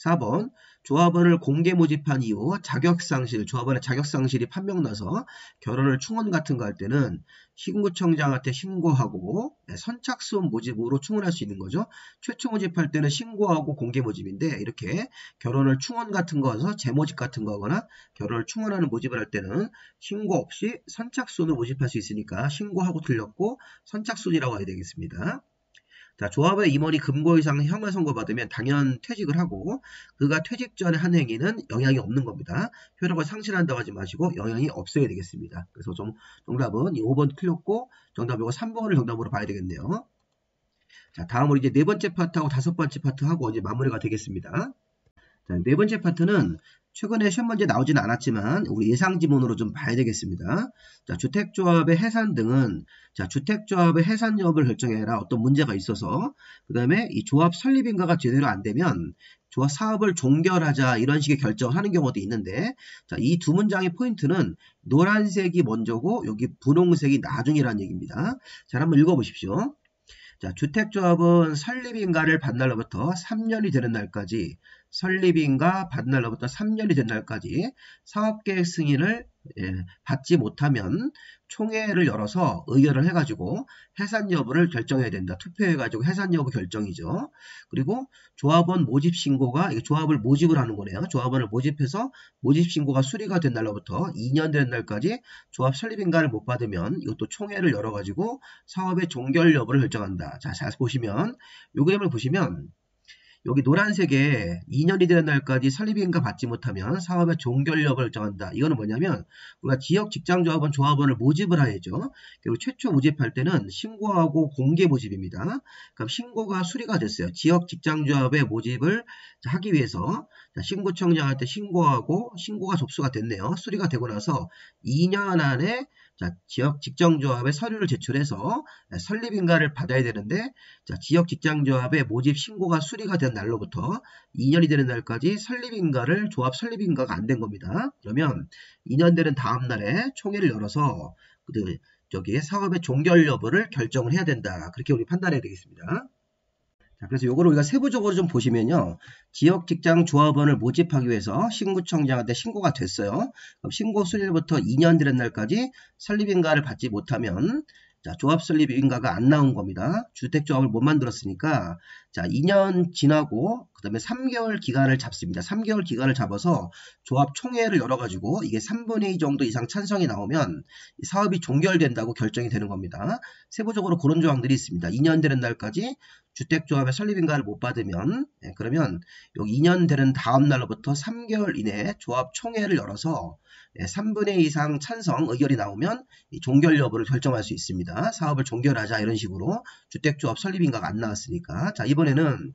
4번 조합원을 공개 모집한 이후 자격상실, 조합원의 자격상실이 판명나서 결혼을 충원 같은 거 할 때는 신구청장한테 신고하고 선착순 모집으로 충원할 수 있는 거죠. 최초 모집할 때는 신고하고 공개 모집인데 이렇게 결혼을 충원 같은 거에서 재모집 같은 거 하거나 결혼을 충원하는 모집을 할 때는 신고 없이 선착순을 모집할 수 있으니까 신고하고 틀렸고 선착순이라고 해야 되겠습니다. 자, 조합의 임원이 금고 이상 형을 선고받으면 당연 퇴직을 하고 그가 퇴직 전에 한 행위는 영향이 없는 겁니다. 효력을 상실한다고 하지 마시고 영향이 없어야 되겠습니다. 그래서 정답은 이 5번 틀렸고 정답 이거 3번을 정답으로 봐야 되겠네요. 자, 다음으로 이제 네 번째 파트하고 다섯 번째 파트하고 이제 마무리가 되겠습니다. 자, 네 번째 파트는 최근에 시험 문제 나오지는 않았지만 우리 예상 지문으로 좀 봐야 되겠습니다. 자, 주택조합의 해산 등은 자, 주택조합의 해산 여부를 결정해라 어떤 문제가 있어서 그 다음에 이 조합 설립인가가 제대로 안 되면 조합 사업을 종결하자 이런 식의 결정을 하는 경우도 있는데 자, 이 두 문장의 포인트는 노란색이 먼저고 여기 분홍색이 나중이라는 얘기입니다. 자, 한번 읽어보십시오. 자, 주택조합은 설립인가를 받는 날로부터 3년이 되는 날까지 설립인가 받는 날로부터 3년이 된 날까지 사업계획 승인을 받지 못하면 총회를 열어서 의결을 해가지고 해산 여부를 결정해야 된다. 투표해가지고 해산 여부 결정이죠. 그리고 조합원 모집 신고가 조합을 모집을 하는 거네요. 조합원을 모집해서 모집 신고가 수리가 된 날로부터 2년 된 날까지 조합 설립인가를 못 받으면 이것도 총회를 열어가지고 사업의 종결 여부를 결정한다. 자, 잘 보시면 이 그림을 보시면 여기 노란색에 2년이 되는 날까지 설립인가 받지 못하면 사업의 종결 여부를 결정한다. 이거는 뭐냐면 우리가 지역 직장조합원 조합원을 모집을 해야죠. 그리고 최초 모집할 때는 신고하고 공개 모집입니다. 그럼 신고가 수리가 됐어요. 지역 직장조합의 모집을 하기 위해서 신구청장한테 신고하고 신고가 접수가 됐네요. 수리가 되고 나서 2년 안에 자, 지역 직장조합의 서류를 제출해서 설립인가를 받아야 되는데 자, 지역 직장조합의 모집 신고가 수리가 된 날로부터 2년이 되는 날까지 설립인가를 조합 설립인가가 안 된 겁니다. 그러면 2년 되는 다음 날에 총회를 열어서 저기 사업의 종결 여부를 결정을 해야 된다. 그렇게 우리 판단해야 되겠습니다. 자, 그래서 요거를 우리가 세부적으로 좀 보시면요. 지역 직장 조합원을 모집하기 위해서 신구청장한테 신고가 됐어요. 그럼 신고 수리일부터 2년 되는 날까지 설립인가를 받지 못하면 자, 조합 설립인가가 안 나온 겁니다. 주택조합을 못 만들었으니까 자, 2년 지나고 그 다음에 3개월 기간을 잡습니다. 3개월 기간을 잡아서 조합 총회를 열어가지고 이게 3분의 2 정도 이상 찬성이 나오면 이 사업이 종결된다고 결정이 되는 겁니다. 세부적으로 그런 조항들이 있습니다. 2년 되는 날까지 주택조합의 설립인가를 못 받으면 그러면 여기 2년 되는 다음 날로부터 3개월 이내에 조합 총회를 열어서 3분의 2 이상 찬성 의결이 나오면 이 종결 여부를 결정할 수 있습니다. 사업을 종결하자 이런 식으로 주택조합 설립인가가 안 나왔으니까. 자, 이번에는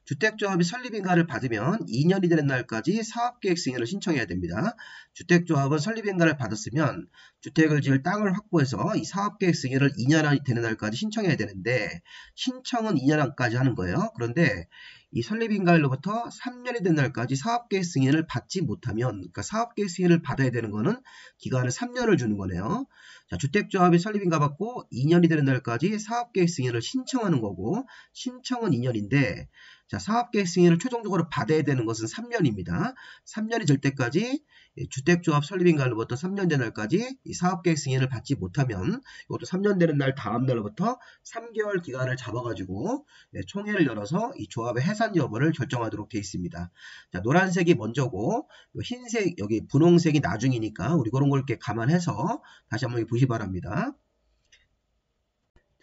주택조합이 설립인가를 받으면 2년이 되는 날까지 사업계획 승인을 신청해야 됩니다. 주택조합은 설립인가를 받았으면 주택을 지을 땅을 확보해서 이 사업계획 승인을 2년이 되는 날까지 신청해야 되는데 신청은 2년까지 하는 거예요. 그런데 이 설립인가일로부터 3년이 된 날까지 사업계획 승인을 받지 못하면, 그러니까 사업계획 승인을 받아야 되는 거는 기간을 3년을 주는 거네요. 자, 주택조합이 설립인가 받고 2년이 되는 날까지 사업계획 승인을 신청하는 거고, 신청은 2년인데, 자, 사업계획 승인을 최종적으로 받아야 되는 것은 3년입니다. 3년이 될 때까지 주택조합 설립인가로부터 3년 된 날까지 이 사업계획 승인을 받지 못하면 이것도 3년 되는 날 다음 날로부터 3개월 기간을 잡아가지고 총회를 열어서 이 조합의 해산 여부를 결정하도록 되어 있습니다. 자, 노란색이 먼저고 흰색 여기 분홍색이 나중이니까 우리 그런 걸 이렇게 감안해서 다시 한번 보시 바랍니다.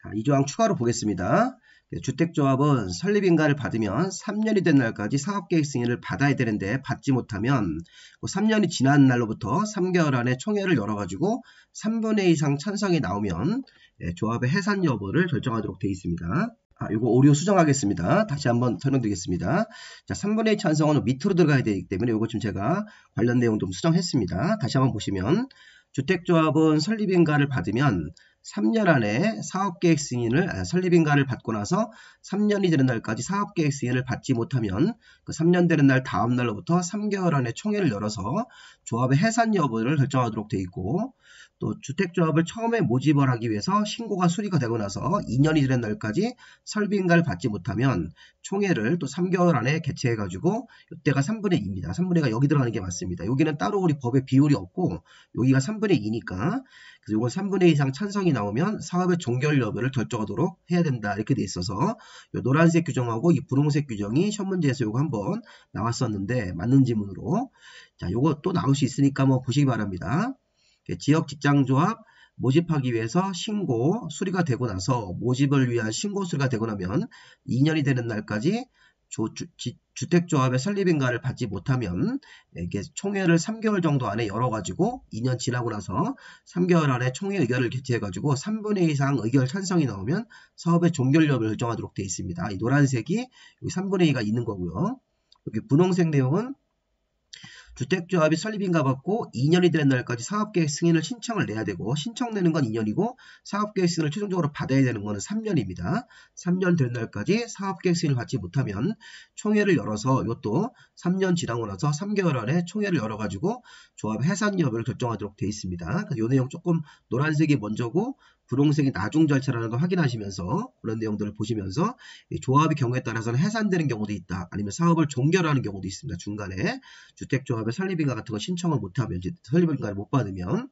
자, 이 조항 추가로 보겠습니다. 주택조합은 설립인가를 받으면 3년이 된 날까지 사업계획 승인을 받아야 되는데 받지 못하면 3년이 지난 날로부터 3개월 안에 총회를 열어가지고 3분의 2 이상 찬성이 나오면 조합의 해산 여부를 결정하도록 되어 있습니다. 이거 오류 수정하겠습니다. 다시 한번 설명드리겠습니다. 자, 3분의 2 찬성은 밑으로 들어가야 되기 때문에 이거 좀 제가 관련 내용 좀 수정했습니다. 다시 한번 보시면 주택조합은 설립인가를 받으면 3년 안에 사업계획 승인을 설립인가를 받고 나서 3년이 되는 날까지 사업계획 승인을 받지 못하면 그 3년 되는 날 다음 날로부터 3개월 안에 총회를 열어서 조합의 해산 여부를 결정하도록 되어 있고 또 주택조합을 처음에 모집을 하기 위해서 신고가 수리가 되고 나서 2년이 되는 날까지 설립인가를 받지 못하면 총회를 또 3개월 안에 개최해가지고 이때가 3분의 2입니다. 3분의 2가 여기 들어가는 게 맞습니다. 여기는 따로 우리 법에 비율이 없고 여기가 3분의 2니까 그래서 이건 3분의 2 이상 찬성이 나오면 사업의 종결 여부를 결정하도록 해야 된다 이렇게 돼 있어서 이 노란색 규정하고 이 분홍색 규정이 시험 문제에서 이거 한번 나왔었는데 맞는 지문으로 자 이거 또 나올 수 있으니까 뭐 보시기 바랍니다. 지역 직장조합 모집하기 위해서 신고 수리가 되고 나서 모집을 위한 신고 수리가 되고 나면 2년이 되는 날까지 주택조합의 설립인가를 받지 못하면 이렇게 총회를 3개월 정도 안에 열어가지고 2년 지나고 나서 3개월 안에 총회 의결을 개최해가지고 3분의 2 이상 의결 찬성이 나오면 사업의 종결 여부를 결정하도록 되어 있습니다. 이 노란색이 여기 3분의 2가 있는 거고요. 여기 분홍색 내용은 주택조합이 설립인가 받고 2년이 되는 날까지 사업계획 승인을 신청을 내야 되고 신청내는 건 2년이고 사업계획 승인을 최종적으로 받아야 되는 거는 3년입니다. 3년 되는 날까지 사업계획 승인을 받지 못하면 총회를 열어서 이것도 3년 지나고 나서 3개월 안에 총회를 열어가지고 조합 해산 여부를 결정하도록 되어 있습니다. 이 내용 조금 노란색이 먼저고 분홍색이 나중 절차라는 걸 확인하시면서 그런 내용들을 보시면서 조합의 경우에 따라서는 해산되는 경우도 있다. 아니면 사업을 종결하는 경우도 있습니다. 중간에 주택조합의 설립인가 같은 거 신청을 못하면 설립인가를 못 받으면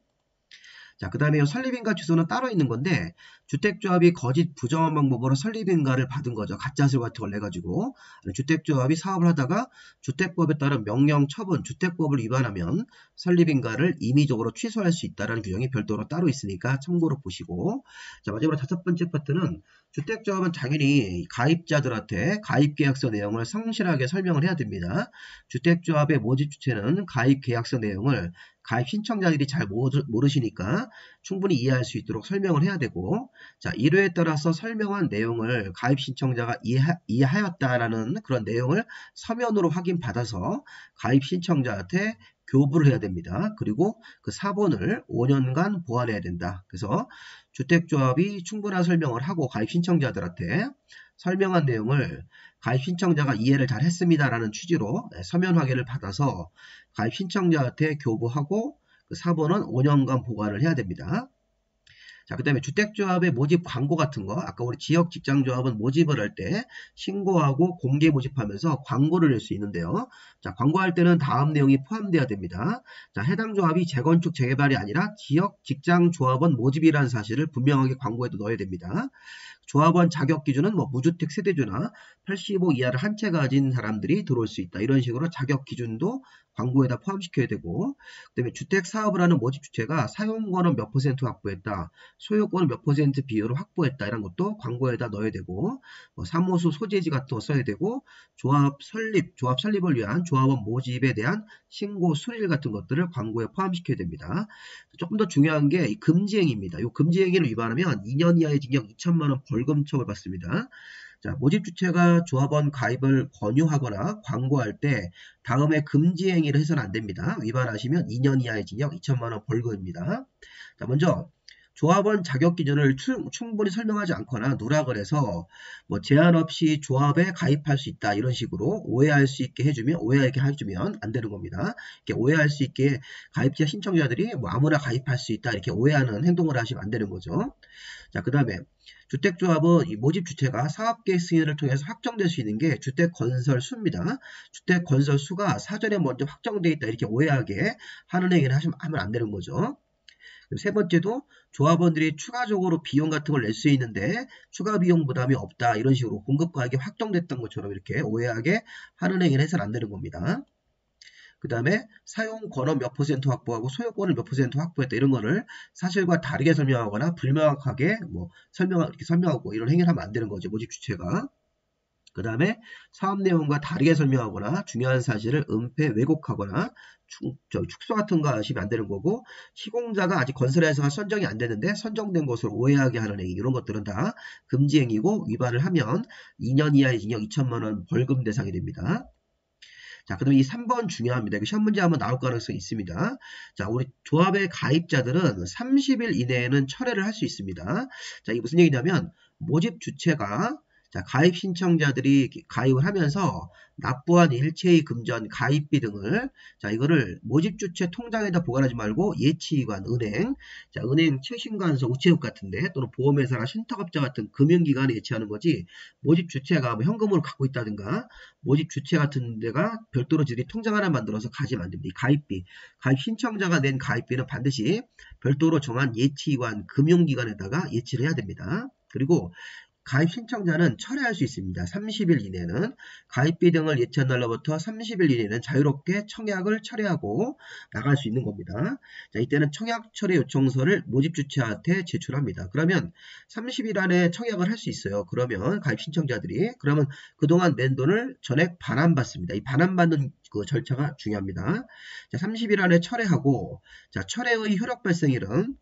자, 그 다음에 설립인가 취소는 따로 있는 건데 주택조합이 거짓 부정한 방법으로 설립인가를 받은 거죠. 가짜술 같은 걸 내가지고 주택조합이 사업을 하다가 주택법에 따른 명령 처분, 주택법을 위반하면 설립인가를 임의적으로 취소할 수 있다는 규정이 별도로 따로 있으니까 참고로 보시고 자, 마지막으로 5번째 파트는 주택조합은 당연히 가입자들한테 가입계약서 내용을 성실하게 설명을 해야 됩니다. 주택조합의 모집 주체는 가입계약서 내용을 가입 신청자들이 잘 모르시니까 충분히 이해할 수 있도록 설명을 해야 되고 자 1회에 따라서 설명한 내용을 가입 신청자가 이해하였다라는 그런 내용을 서면으로 확인받아서 가입 신청자한테 교부를 해야 됩니다. 그리고 그 사본을 5년간 보관해야 된다. 그래서 주택조합이 충분한 설명을 하고 가입 신청자들한테 설명한 내용을 가입 신청자가 이해를 잘 했습니다라는 취지로 서면 확인을 받아서 가입 신청자한테 교부하고 그 사본은 5년간 보관을 해야 됩니다. 자, 그 다음에 주택조합의 모집 광고 같은 거, 아까 우리 지역직장조합은 모집을 할 때 신고하고 공개 모집하면서 광고를 낼 수 있는데요. 자, 광고할 때는 다음 내용이 포함되어야 됩니다. 자, 해당 조합이 재건축, 재개발이 아니라 지역직장조합원 모집이라는 사실을 분명하게 광고에도 넣어야 됩니다. 조합원 자격 기준은 뭐 무주택 세대주나 85 이하를 한 채 가진 사람들이 들어올 수 있다. 이런 식으로 자격 기준도 광고에다 포함시켜야 되고, 그다음에 주택 사업을 하는 모집 주체가 사용권은 몇 % 확보했다, 소유권은 몇 % 비율을 확보했다, 이런 것도 광고에다 넣어야 되고, 뭐 사무소 소재지 같은 거 써야 되고, 조합 설립을 위한 조합원 모집에 대한 신고 수리일 같은 것들을 광고에 포함시켜야 됩니다. 조금 더 중요한 게 금지행위입니다. 이 금지행위를 위반하면 2년 이하의 징역 2천만 원 벌금 처벌받습니다. 자, 모집 주체가 조합원 가입을 권유하거나 광고할 때 다음에 금지 행위를 해서는 안 됩니다. 위반하시면 2년 이하의 징역 2천만 원 벌금입니다. 자, 먼저 조합원 자격 기준을 충분히 설명하지 않거나 누락을 해서 뭐 제한 없이 조합에 가입할 수 있다, 이런 식으로 오해할 수 있게 해주면 안 되는 겁니다. 이렇게 오해할 수 있게 가입자 신청자들이 뭐 아무나 가입할 수 있다, 이렇게 오해하는 행동을 하시면 안 되는 거죠. 자, 그 다음에 주택조합은 이 모집 주체가 사업계획 승인을 통해서 확정될 수 있는 게 주택 건설 수입니다. 주택 건설 수가 사전에 먼저 확정되어 있다, 이렇게 오해하게 하는 행위를 하면 안 되는 거죠. 세 번째도 조합원들이 추가적으로 비용 같은 걸 낼 수 있는데 추가 비용 부담이 없다, 이런 식으로 공급가액이 확정됐던 것처럼 이렇게 오해하게 하는 행위를 해서는 안 되는 겁니다. 그 다음에 사용 권한 몇 % 확보하고 소유권을 몇 % 확보했다, 이런 거를 사실과 다르게 설명하거나 불명확하게 이렇게 설명하고 이런 행위를 하면 안 되는 거죠, 모집 주체가. 그 다음에 사업 내용과 다르게 설명하거나 중요한 사실을 은폐, 왜곡하거나 축소 같은 거 하시면 안 되는 거고, 시공자가 아직 건설회사가 선정이 안 됐는데 선정된 것으로 오해하게 하는 행위, 이런 것들은 다 금지 행위고 위반을 하면 2년 이하의 징역 2천만 원 벌금 대상이 됩니다. 자, 그 다음에 이 3번 중요합니다. 이거 시험 문제 한번 나올 가능성이 있습니다. 자, 우리 조합의 가입자들은 30일 이내에는 철회를 할 수 있습니다. 자, 이게 무슨 얘기냐면 모집 주체가 가입 신청자들이 가입을 하면서 납부한 일체의 금전, 가입비 등을 이거를 모집 주체 통장에다 보관하지 말고 예치기관, 은행, 은행 최신관서, 우체국 같은데 또는 보험회사나 신탁업자 같은 금융기관에 예치하는 거지, 모집 주체가 뭐 현금으로 갖고 있다든가 모집 주체 같은 데가 별도로 지들이 통장 하나 만들어서 가지면 안 됩니다. 이 가입비, 가입 신청자가 낸 가입비는 반드시 별도로 정한 예치기관, 금융기관에다가 예치를 해야 됩니다. 그리고 가입 신청자는 철회할 수 있습니다. 30일 이내는 가입비 등을 예치한 날로부터 30일 이내는 자유롭게 청약을 철회하고 나갈 수 있는 겁니다. 자, 이때는 청약 철회 요청서를 모집 주체한테 제출합니다. 그러면 30일 안에 청약을 할 수 있어요. 그러면 가입 신청자들이 그러면 그동안 낸 돈을 전액 반환받습니다. 이 반환받는 그 절차가 중요합니다. 자, 30일 안에 철회하고, 자, 철회의 효력 발생일은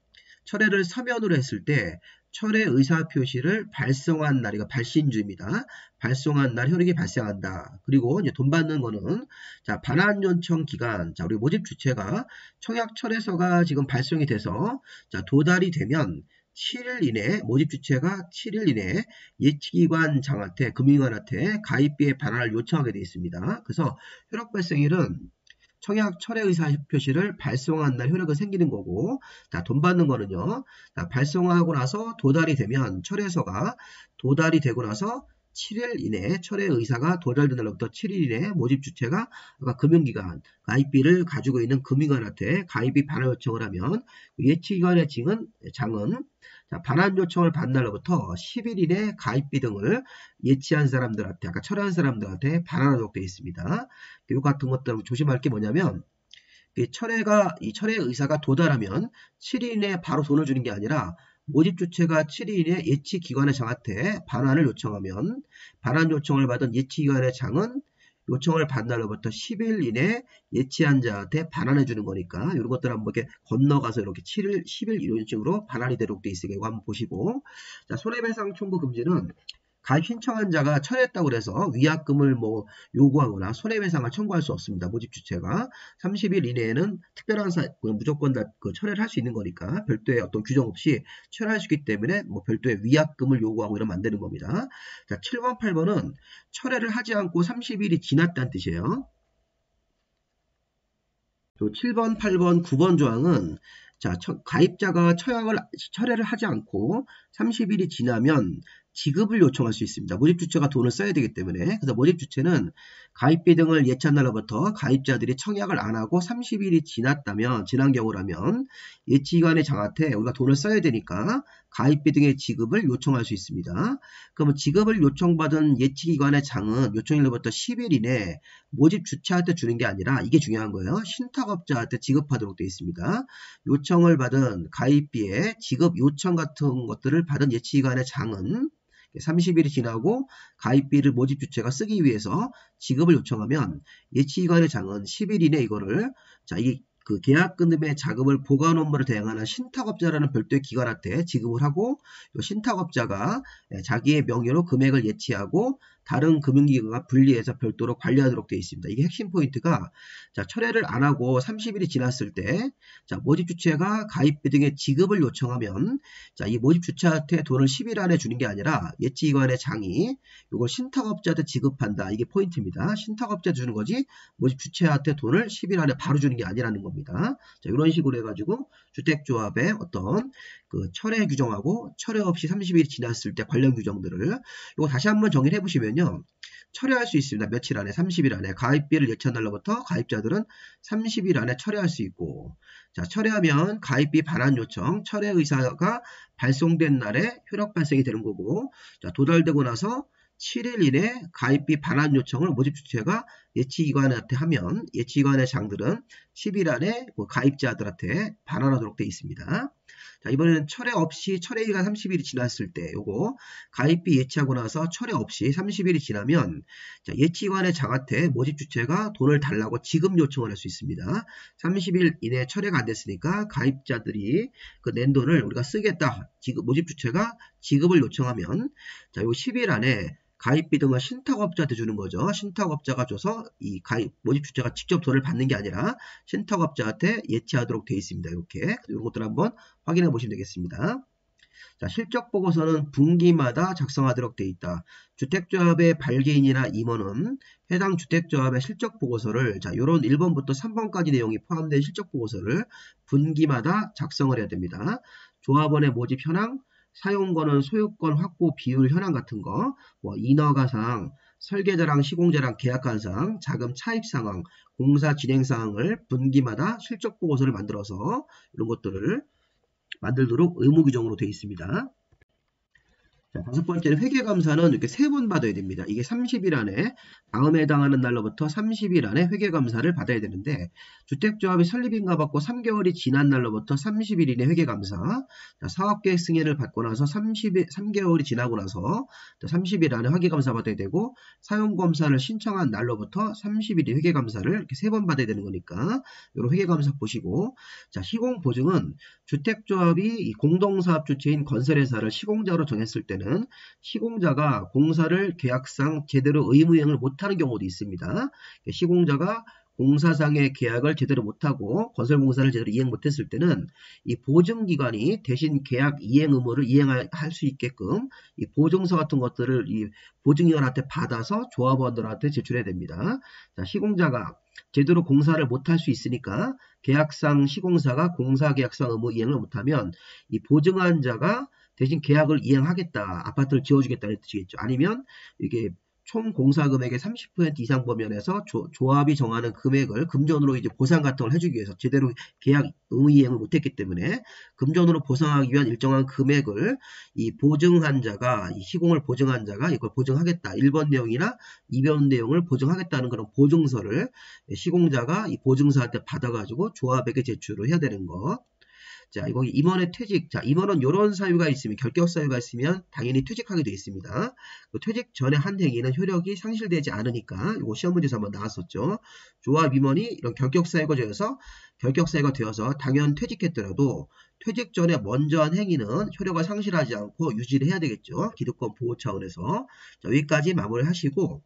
철회를 서면으로 했을 때 철회 의사표시를 발송한 날이 발신주입니다. 발송한 날 효력이 발생한다. 그리고 이제 돈 받는 거는 반환 요청 기간, 우리 모집 주체가 청약 철회서가 지금 발송이 돼서 도달이 되면 7일 이내, 모집 주체가 7일 이내에 예치기관 장한테, 금융기관한테 가입비의 반환을 요청하게 되어 있습니다. 그래서 효력 발생일은 청약 철회 의사 표시를 발송한 날 효력은 생기는 거고, 돈 받는 거는요, 발송하고 나서 도달이 되면 철회서가 도달이 되고 나서 7일 이내에 철회 의사가 도달된 날로부터 7일 이내에 모집 주체가 금융기관, 가입비를 가지고 있는 금융기관한테 가입비 반환 요청을 하면 예치기관의 장은 반환 요청을 받는 날로부터 10일 이내 가입비 등을 예치한 사람들한테, 아까 철회한 사람들한테 반환하도록 되어 있습니다. 이거 같은 것들 조심할 게 뭐냐면, 이 철회 의사가 도달하면 7일 이내에 바로 돈을 주는 게 아니라 모집 주체가 7일 이내 예치기관의 장한테 반환을 요청하면 반환 요청을 받은 예치기관의 장은 요청을 받은 날로부터 10일 이내 예치한 자한테 반환해 주는 거니까 이런 것들 한번 이렇게 건너가서 이렇게 7일, 10일 이런 식으로 반환이 되도록 돼 있으니까 이거 한번 보시고, 손해배상 청구 금지는 가입 신청한 자가 철회했다고 해서 위약금을 요구하거나 손해배상을 청구할 수 없습니다. 모집 주체가 30일 이내에는 특별한 무조건 다 철회를 할 수 있는 거니까 별도의 어떤 규정 없이 철회할 수 있기 때문에 별도의 위약금을 요구하고 이러면 안 되는 겁니다. 자, 7번, 8번은 철회를 하지 않고 30일이 지났다는 뜻이에요. 또 7번, 8번, 9번 조항은 자, 가입자가 철회를 하지 않고 30일이 지나면 지급을 요청할 수 있습니다. 모집주체가 돈을 써야 되기 때문에. 그래서 모집주체는 가입비 등을 예치한 날로부터 가입자들이 청약을 안 하고 30일이 지난 경우라면 예치기관의 장한테 우리가 돈을 써야 되니까 가입비 등의 지급을 요청할 수 있습니다. 그러면 지급을 요청받은 예치기관의 장은 요청일로부터 10일 이내 모집주체한테 주는 게 아니라 이게 중요한 거예요. 신탁업자한테 지급하도록 되어 있습니다. 요청을 받은 가입비의 지급 요청 같은 것들을 받은 예치기관의 장은 30일이 지나고 가입비를 모집주체가 쓰기 위해서 지급을 요청하면 예치기관의 장은 10일 이내 이거를 그 계약금의 자금을 보관 업무를 대행하는 신탁업자라는 별도의 기관한테 지급을 하고 신탁업자가 자기의 명의로 금액을 예치하고 다른 금융기관과 분리해서 별도로 관리하도록 되어 있습니다. 이게 핵심 포인트가 철회를 안 하고 30일이 지났을 때 모집주체가 가입비 등의 지급을 요청하면 이 모집주체한테 돈을 10일 안에 주는 게 아니라 예치기관의 장이 이걸 신탁업자한테 지급한다. 이게 포인트입니다. 신탁업자한테 주는 거지 모집주체한테 돈을 10일 안에 바로 주는 게 아니라는 겁니다. 이런 식으로 해가지고 주택조합의 어떤 그 철회 규정하고 철회 없이 30일이 지났을 때 관련 규정들을 이거 다시 한번 정리를 해보시면요. 철회할 수 있습니다. 며칠 안에 30일 안에 가입비를 예치한 날로부터 가입자들은 30일 안에 철회할 수 있고 철회하면 가입비 반환 요청 철회 의사가 발송된 날에 효력 발생이 되는 거고 도달되고 나서 7일 이내 가입비 반환 요청을 모집주체가 예치기관한테 하면 예치기관의 장들은 10일 안에 가입자들한테 반환하도록 되어 있습니다. 이번에는 철회 없이 철회기간 30일이 지났을 때 요거 가입비 예치하고 나서 철회 없이 30일이 지나면 예치기관의 장한테 모집주체가 돈을 달라고 지급 요청을 할 수 있습니다. 30일 이내 철회가 안 됐으니까 가입자들이 그 낸 돈을 우리가 쓰겠다. 모집주체가 지급을 요청하면 요 10일 안에 가입비 등을 신탁업자한테 주는 거죠. 신탁업자가 줘서 이 모집주체가 직접 돈을 받는 게 아니라 신탁업자한테 예치하도록 되어 있습니다. 이렇게 이런 것들 한번 확인해 보시면 되겠습니다. 실적보고서는 분기마다 작성하도록 되어 있다. 주택조합의 발기인이나 임원은 해당 주택조합의 실적보고서를 이런 1번부터 3번까지 내용이 포함된 실적보고서를 분기마다 작성을 해야 됩니다. 조합원의 모집 현황, 사용권은 소유권 확보 비율 현황 같은 거, 인허가사항, 설계자랑 시공자랑 계약한 사항, 자금 차입 상황, 공사 진행 사항을 분기마다 실적보고서를 만들어서 이런 것들을 만들도록 의무규정으로 되어 있습니다. 다섯 번째는 회계감사는 이렇게 3번 받아야 됩니다. 이게 30일 안에 다음에 해당하는 날로부터 30일 안에 회계감사를 받아야 되는데 주택조합이 설립인가 받고 3개월이 지난 날로부터 30일 이내 회계감사 사업계획 승인을 받고 나서 3개월이 지나고 나서 30일 안에 회계감사 받아야 되고 사용검사를 신청한 날로부터 30일이 회계감사를 이렇게 3번 받아야 되는 거니까 이런 회계감사 보시고 시공보증은 주택조합이 공동사업 주체인 건설회사를 시공자로 정했을 때는 시공자가 공사를 계약상 제대로 의무이행을 못하는 경우도 있습니다. 시공자가 공사상의 계약을 제대로 못하고 건설공사를 제대로 이행 못했을 때는 이 보증기관이 대신 계약 이행 의무를 이행할 수 있게끔 이 보증서 같은 것들을 이 보증기관한테 받아서 조합원들한테 제출해야 됩니다. 시공자가 제대로 공사를 못할 수 있으니까 계약상 시공사가 공사계약상 의무 이행을 못하면 이 보증한 자가 대신 계약을 이행하겠다. 아파트를 지어주겠다는 뜻이겠죠. 아니면 이게 총 공사 금액의 30% 이상 범위에서 조합이 정하는 금액을 금전으로 이제 보상 같은 걸 해주기 위해서 제대로 계약 의무 이행을 못했기 때문에 금전으로 보상하기 위한 일정한 금액을 이 보증한 자가 이 시공을 보증한 자가 이걸 보증하겠다. 1번 내용이나 2번 내용을 보증하겠다는 그런 보증서를 시공자가 이 보증사한테 받아가지고 조합에게 제출을 해야 되는 것. 이거 임원의 퇴직. 임원은 이런 사유가 있으면, 결격 사유가 있으면 당연히 퇴직하게 되어 있습니다. 그 퇴직 전에 한 행위는 효력이 상실되지 않으니까, 이거 시험 문제에서 한번 나왔었죠. 조합 임원이 이런 결격 사유가 되어서 당연 퇴직했더라도 퇴직 전에 먼저 한 행위는 효력을 상실하지 않고 유지를 해야 되겠죠. 기득권 보호 차원에서. 여기까지 마무리하시고,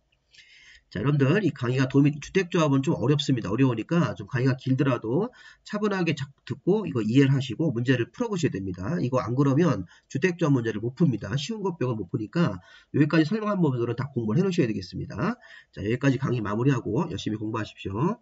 여러분들 이 강의가 주택조합은 좀 어렵습니다. 어려우니까 좀 강의가 길더라도 차분하게 듣고 이거 이해를 하시고 문제를 풀어보셔야 됩니다. 이거 안 그러면 주택조합 문제를 못 풉니다. 쉬운 것 빼고 못 푸니까 여기까지 설명한 부분들은 다 공부를 해 놓으셔야 되겠습니다. 여기까지 강의 마무리하고 열심히 공부하십시오.